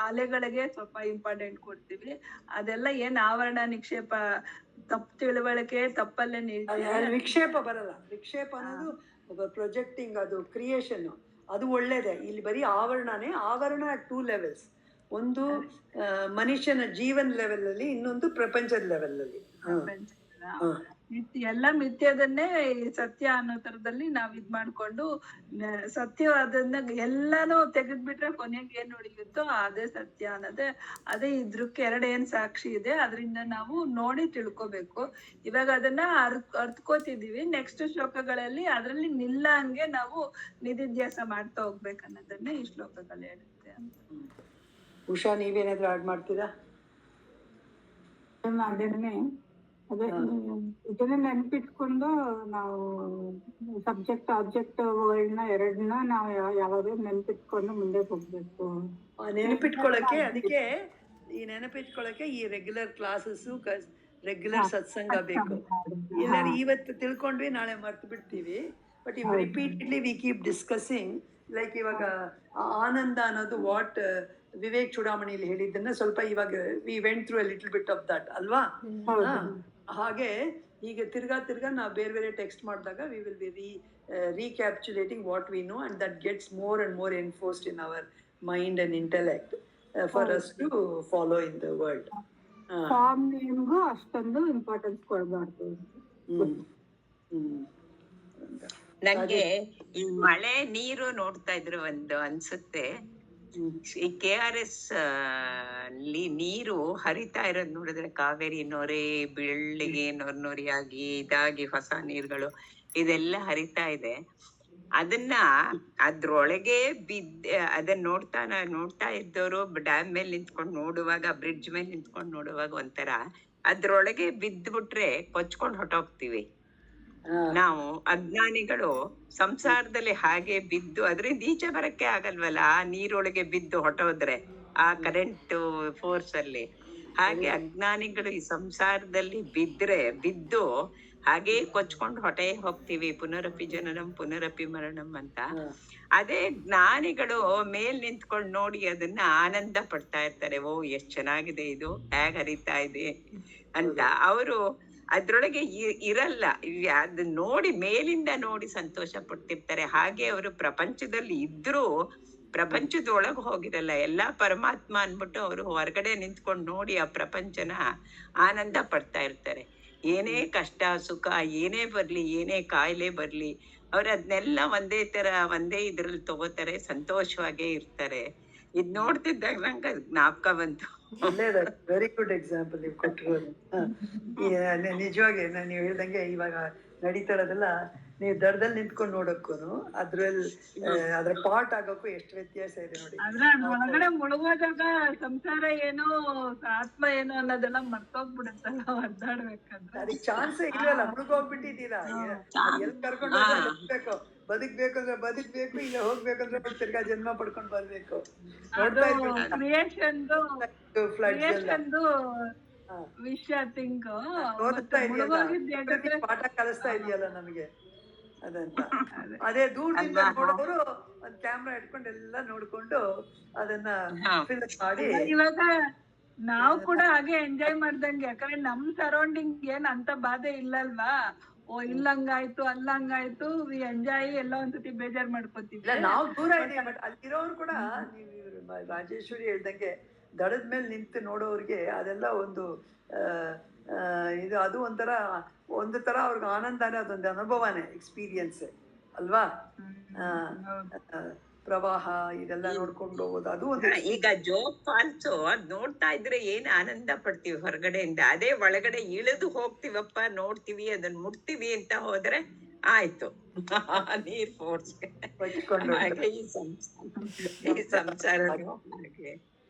ಅಲೆಗಳಿಗೆ ಸ್ವಲ್ಪ ಇಂಪಾರ್ಟೆಂಟ್ ಕೊಡ್ತೀವಿ. ಅದೆಲ್ಲ ಏನ್ ಆವರಣ ನಿಕ್ಷೇಪ ತಪ್ಪು ತಿಳುವಳಿಕೆ ತಪ್ಪಲ್ಲೇ ವಿಕ್ಷೇಪ ಬರಲ್ಲ. ವಿಕ್ಷೇಪ ಅನ್ನೋದು ಪ್ರೊಜೆಕ್ಟಿಂಗ್, ಅದು ಕ್ರಿಯೇಷನ್, ಅದು ಒಳ್ಳೇದೇ. ಇಲ್ಲಿ ಬರೀ ಆವರಣನೇ. ಆವರಣ 2 levels. ಒಂದು ಮನುಷ್ಯನ ಜೀವನ ಲೆವೆಲ್ ಅಲ್ಲಿ, ಇನ್ನೊಂದು ಪ್ರಪಂಚದ ಲೆವೆಲ್ ಅಲ್ಲಿ. ಎಲ್ಲ ಮಿಥ್ಯದನ್ನೇ ಸತ್ಯ ಅನ್ನೋ ತರದಲ್ಲಿ ನಾವ್ ಇದ್ ಮಾಡ್ಕೊಂಡು ಸತ್ಯವಾದನ್ನ ಎಲ್ಲಾನು ತೆಗೆದ್ಬಿಟ್ರೆ ಕೊನೆಗೆ ಏನ್ ಉಳಿಯುತ್ತೋ ಅದೇ ಸತ್ಯ ಅನ್ನೋದೇ. ಅದೇ ಇದ್ರಕ್ಕೆ ಏನ್ ಸಾಕ್ಷಿ ಇದೆ, ಅದರಿಂದ ನಾವು ನೋಡಿ ತಿಳ್ಕೊಬೇಕು. ಇವಾಗ ಅದನ್ನ ಅರ್ತ್ಕೋತಿದೀವಿ. ನೆಕ್ಸ್ಟ್ ಶ್ಲೋಕಗಳಲ್ಲಿ ಅದ್ರಲ್ಲಿ ನಿಲ್ಲಂಗೆ ನಾವು ನಿಧಿಧ್ಯಾಸ ಮಾಡ್ತಾ ಹೋಗ್ಬೇಕು ಅನ್ನೋದನ್ನೇ ಈ ಶ್ಲೋಕಗಳು ಹೇಳುತ್ತೆ ಅಂತ. ಉಷಾ, ನೀವೇನಾದ್ರೂ ಆಡ್ ಮಾಡ್ತೀರಾ? ಅದೇ ಇದನ್ನ ನೆನ್ಪಿಟ್ಕೊಂಡು ನಾವು ಸಬ್ಜೆಕ್ಟ್ ಆಬ್ಜೆಕ್ಟ್ ವರ್ಡ್ನ ಎರಡನ್ನ ನಾವು ಯಾವಾಗಲೂ ನೆನ್ಪಿಟ್ಕೊಂಡು ಮುಂದೆ ಹೋಗ್ಬೇಕು. ನೆನಪಿಟ್ಕೊಳಕ್ಕೆ, ಅದಕ್ಕೆ ಈ ನೆನಪಿಟ್ಕೊಳಕ್ಕೆ ಈ ರೆಗ್ಯುಲರ್ ಕ್ಲಾಸಸ್, ರೆಗ್ಯುಲರ್ ಸತ್ಸಂಗ ಬೇಕು. ಎಲ್ಲರೂ ಇವತ್ತು ತಿಳ್ಕೊಂಡ್ವಿ, ನಾಳೆ ಮರ್ತು ಬಿಡ್ತೀವಿ. ಬಟ್ ಇವ್ repeatedly we keep discussing. Like ಇವಾಗ ಆನಂದ ಅನ್ನೋದು ವಾಟ್ ವಿವೇಕ್ ಚೂಡಾಮಣಿಲಿ ಹೇಳಿದ್ದನ್ನ ಸ್ವಲ್ಪ ಇವಾಗ we went through A little bit of that ಅಲ್ವಾ? ಹಾಗೆ ಈಗ ತಿರ್ಗಾ ನಾವು ಬೇರೆ ಬೇರೆ ಟೆಕ್ಸ್ಟ್ ಮಾಡಿದಾಗ we will be recapitulating what we know, and that gets more and more enforced in our mind and intellect for us to follow in the world. Form ನೇಮ್ಗೂ ಅಷ್ಟೊಂದು ಇಂಪಾರ್ಟೆನ್ಸ್ ಕೊಡಬಾರ್ದು. ನಂಗೆ ಈ ಮಳೆ ನೀರು ನೋಡ್ತಾ ಇದ್ರೆ ಒಂದು ಅನ್ಸುತ್ತೆ, ಈ KRS ಅಲ್ಲಿ ನೀರು ಹರಿತಾ ಇರೋದ್ ನೋಡಿದ್ರೆ ಕಾವೇರಿ ನೊರೆ ಬೆಳ್ಳಿಗೆ ನೊರಿಯಾಗಿ ಇದಾಗಿ ಹೊಸ ನೀರುಗಳು ಇದೆಲ್ಲ ಹರಿತಾ ಇದೆ. ಅದನ್ನ ಅದ್ರೊಳಗೆ ಅದನ್ನ ನೋಡ್ತಾ ಇದ್ದವರು ಡ್ಯಾಮ್ ಮೇಲೆ ನಿಂತ್ಕೊಂಡು ನೋಡುವಾಗ, ಬ್ರಿಡ್ಜ್ ಮೇಲೆ ನಿಂತ್ಕೊಂಡು ನೋಡುವಾಗ ಒಂಥರ ಅದ್ರೊಳಗೆ ಬಿದ್ದ್ಬಿಟ್ರೆ ಕೊಚ್ಕೊಂಡು ಹೊಟ್ಟೋಗ್ತೀವಿ ನಾವು. ಅಜ್ಞಾನಿಗಳು ಸಂಸಾರದಲ್ಲಿ ಹಾಗೆ ಬಿದ್ದು ಅದರಿಂದ ಈಚೆ ಬರಕ್ಕೆ ಆಗಲ್ವಲ್ಲ, ಆ ನೀರೊಳಗೆ ಬಿದ್ದು ಹೊಟ್ಟೋದ್ರೆ ಆ ಕರೆಂಟ್ ಫೋರ್ಸ್ ಅಲ್ಲಿ. ಹಾಗೆ ಅಜ್ಞಾನಿಗಳು ಈ ಸಂಸಾರದಲ್ಲಿ ಬಿದ್ದು ಹಾಗೆ ಕೊಚ್ಕೊಂಡು ಹೊಟ್ಟೆ ಹೋಗ್ತೀವಿ. ಪುನರಪಿ ಜನನಂ ಪುನರಪಿ ಮರಣಂ ಅಂತ. ಅದೇ ಜ್ಞಾನಿಗಳು ಮೇಲ್ ನಿಂತ್ಕೊಂಡು ನೋಡಿ ಅದನ್ನ ಆನಂದ ಪಡ್ತಾ ಇರ್ತಾರೆ. ಓ ಎಷ್ಟ್ ಚೆನ್ನಾಗಿದೆ ಇದು, ಹೇಗ್ ಹರಿತಾ ಇದೆ ಅಂತ. ಅವರು ಅದ್ರೊಳಗೆ ಇರಲ್ಲ, ಅದನ್ನ ನೋಡಿ ಮೇಲಿಂದ ನೋಡಿ ಸಂತೋಷ ಪಡ್ತಿರ್ತಾರೆ. ಹಾಗೆ ಅವರು ಪ್ರಪಂಚದಲ್ಲಿ ಇದ್ರೂ ಪ್ರಪಂಚದೊಳಗೆ ಹೋಗಿರಲ್ಲ, ಎಲ್ಲಾ ಪರಮಾತ್ಮ ಅನ್ಬಿಟ್ಟು ಅವರು ಹೊರಗಡೆ ನಿಂತ್ಕೊಂಡು ನೋಡಿ ಆ ಪ್ರಪಂಚನ ಆನಂದ ಪಡ್ತಾ ಇರ್ತಾರೆ. ಏನೇ ಕಷ್ಟ ಸುಖ ಏನೇ ಬರ್ಲಿ, ಏನೇ ಕಾಯಿಲೆ ಬರ್ಲಿ, ಅವ್ರು ಅದನ್ನೆಲ್ಲ ಒಂದೇ ಇದ್ರಲ್ಲಿ ತಗೋತಾರೆ, ಸಂತೋಷವಾಗೇ ಇರ್ತಾರೆ. ಇದ್ ನೋಡ್ತಿದ್ದಾಗ ನಂಗೆ ಜ್ಞಾಪಕ ಬಂತು. ವೆರಿ ಗುಡ್ ಎಕ್ಸಾಂಪಲ್ ನೀವು ಕೊಟ್ಟಿರೋದು. ನಿಜವಾಗಿ ನೀವು ಹೇಳ್ದಂಗೆ ಇವಾಗ ನಡೀತಾ ಇರೋದೆಲ್ಲ ನೀವು ದಡದಲ್ಲಿ ನಿಂತ್ಕೊಂಡು ನೋಡಕ್ಕೂ ಅದ್ರ ಪಾರ್ಟ್ ಆಗೋಕ್ಕೂ ಎಷ್ಟು ವ್ಯತ್ಯಾಸ ಇದೆ ನೋಡಿ. ಒಳಗಡೆ ಮುಳುಗೋದಾಗ ಸಂಸಾರ ಏನು ಆತ್ಮ ಏನು ಅನ್ನೋದೆಲ್ಲ ಮರ್ತೋಗ್ಬಿಡುತ್ತಲ್ಲ ಒದ್ದಾಡ್ಬೇಕಂದ್ರೆ. ಅದಕ್ಕೆ ಚಾನ್ಸೇ ಇಲ್ಲಲ್ಲ, ಮುಳುಗೋಗ್ಬಿಟ್ಟಿದ್ದೀರಾ. ಎಲ್ಲಿ ಕರ್ಕೊಂಡು ಹೋಗ್ಬೇಕು, ಬದುಕ್ಬೇಕು ಅಂದ್ರೆ ಬದುಕ್ಬೇಕು, ಇಲ್ಲ ಹೋಗ್ಬೇಕಂದ್ರೆ ತಿರ್ಗಾ ಜನ್ಮ ಪಡ್ಕೊಂಡು ಬರ್ಬೇಕು. ನೋಡ್ತಾ ವಿಷಯ ಥಿಂಕ್ ಪಾಠ ಕಲಿಸ್ತಾ ಇದೆಯಲ್ಲ ನಮಗೆ ಅದಂತ. ಅದೇ ದೂರದಿಂದ ನೋಡೋರು ಒಂದ್ ಕ್ಯಾಮ್ರಾ ಇಟ್ಕೊಂಡು ಎಲ್ಲ ನೋಡ್ಕೊಂಡು ಅದನ್ನ ಫಿಲ್ಮ್ ಮಾಡಿ. ಇವಾಗ ನಾವು ಕೂಡ ಹಾಗೆ ಎಂಜಾಯ್ ಮಾಡ್ದಂಗೆ, ಯಾಕಂದ್ರೆ ನಮ್ ಸರೌಂಡಿಂಗ್ ಏನ್ ಅಂತ ಬಾಧೆ ಇಲ್ಲಲ್ವಾ. ಓ ಇಲ್ಲಂಗಾಯ್ತು ಅಲ್ಲಂಗಾಯ್ತು, ವಿ ಎಂಜಾಯ್, ಎಲ್ಲ ಒಂದ್ಸತಿ ಬೇಜಾರ್ ಮಾಡ್ಕೋತೀವಿ. ನಾವು ದೂರ ಇದೀವಿ, ಬಟ್ ಅಲ್ಲಿರೋರು ಕೂಡ ನೀವು ರಾಜೇಶ್ವರಿ ಹೇಳ್ದಂಗೆ ದಡದ ಮೇಲೆ ನಿಂತು ನೋಡೋರ್ಗೆ ಅದೆಲ್ಲ ಒಂದು ಇದು, ಅದು ಒಂದು ತರ ಅವ್ರಿಗೆ ಆನಂದನೇ, ಅದೊಂದು ಅನುಭವನೇ, ಎಕ್ಸ್ಪೀರಿಯನ್ಸ್ ಅಲ್ವಾ. ಪ್ರವಾಹ ಇದೆಲ್ಲ ನೋಡ್ಕೊಂಡು ಹೋಗೋದು ಅದು ಒಂದು. ಈಗ ಜೋಗ್ ಫಾಲ್ಸ್ ಅದ್ ನೋಡ್ತಾ ಇದ್ರೆ ಏನ್ ಆನಂದ ಪಡ್ತೀವಿ ಹೊರಗಡೆಯಿಂದ. ಅದೇ ಒಳಗಡೆ ಇಳಿದು ಹೋಗ್ತಿವಪ್ಪ, ನೋಡ್ತೀವಿ, ಅದನ್ನ ಮುಟ್ತೀವಿ ಅಂತ ಹೋದ್ರೆ ಆಯ್ತು ನೀರ್ ಫೋರ್ಸ್. ಹಾಗೆ ಈ ಸಂಸಾರ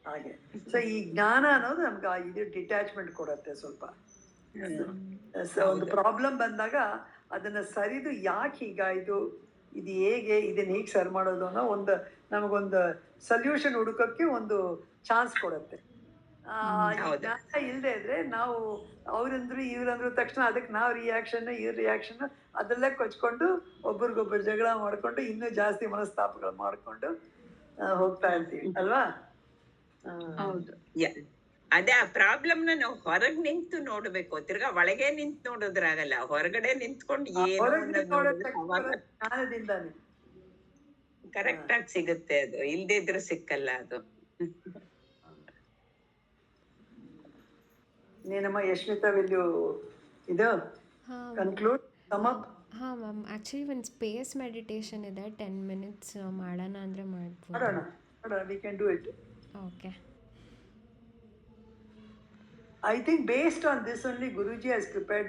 ಹಾಗೆ. ಸೊ ಈ ಜ್ಞಾನ ಅನ್ನೋದು ನಮ್ಗೆ ಇದು ಡಿಟ್ಯಾಚ್ಮೆಂಟ್ ಕೊಡತ್ತೆ ಸ್ವಲ್ಪ. ಒಂದು ಪ್ರಾಬ್ಲಮ್ ಬಂದಾಗ ಅದನ್ನ ಸರಿದು ಯಾಕೆ ಹೀಗಾಯ್ತು, ಇದು ಹೇಗೆ, ಇದನ್ನ ಹೇಗೆ ಸರಿ ಮಾಡೋದು ಅನ್ನೋ ನಮಗೊಂದು ಸೊಲ್ಯೂಷನ್ ಹುಡುಕಕ್ಕೆ ಒಂದು ಚಾನ್ಸ್ ಕೊಡುತ್ತೆ. ಜ್ಞಾನ ಇಲ್ಲದೆ ಇದ್ರೆ ನಾವು ಅವ್ರಂದ್ರು ಇವ್ರಂದ್ರು ತಕ್ಷಣ ಅದಕ್ಕೆ ನಾವು ರಿಯಾಕ್ಷನ್ ಇವ್ರ ರಿಯಾಕ್ಷನ್ ಅದೆಲ್ಲ ಕೊಚ್ಕೊಂಡು ಒಬ್ರಿಗೊಬ್ಬರು ಜಗಳ ಮಾಡ್ಕೊಂಡು ಇನ್ನೂ ಜಾಸ್ತಿ ಮನಸ್ತಾಪಗಳು ಮಾಡ್ಕೊಂಡು ಹೋಗ್ತಾ ಇರ್ತೀವಿ ಅಲ್ವಾ. ಹೌದು, ಅದೇ ಆ ಪ್ರಾಬ್ಲಮ್ ನ ನಾವು ಹೊರಗ್ ನಿಂತು ನೋಡ್ಬೇಕು, ತಿರ್ಗಾ ಒಳಗೆ ನಿಂತು ನೋಡೋದ್ರಾಗಲ್ಲ. ಹೊರಗಡೆ ನಿಂತ್ಕೊಂಡು ಕರೆಕ್ಟ್ ಆಗಿ ಸಿಗುತ್ತೆ, ಅದು ಇಲ್ದೇ ಇದ್ರೆ ಸಿಕ್ಕಲ್ಲ ಅದು. Nenama Yashmita, will you either conclude, sum up? ಹಾಂ ಮ್ಯಾಮ್ ಆ್ಯಕ್ಚುಲಿ ಒಂದು ಸ್ಪೇಸ್ ಮೆಡಿಟೇಷನ್ ಇದೆ 10 minutes ಮಾಡೋಣ ಅಂದರೆ ಮಾಡ್ಬೋದು. ಮಾಡೋಣ, we can do it. Okay. I think based on this only Guruji has prepared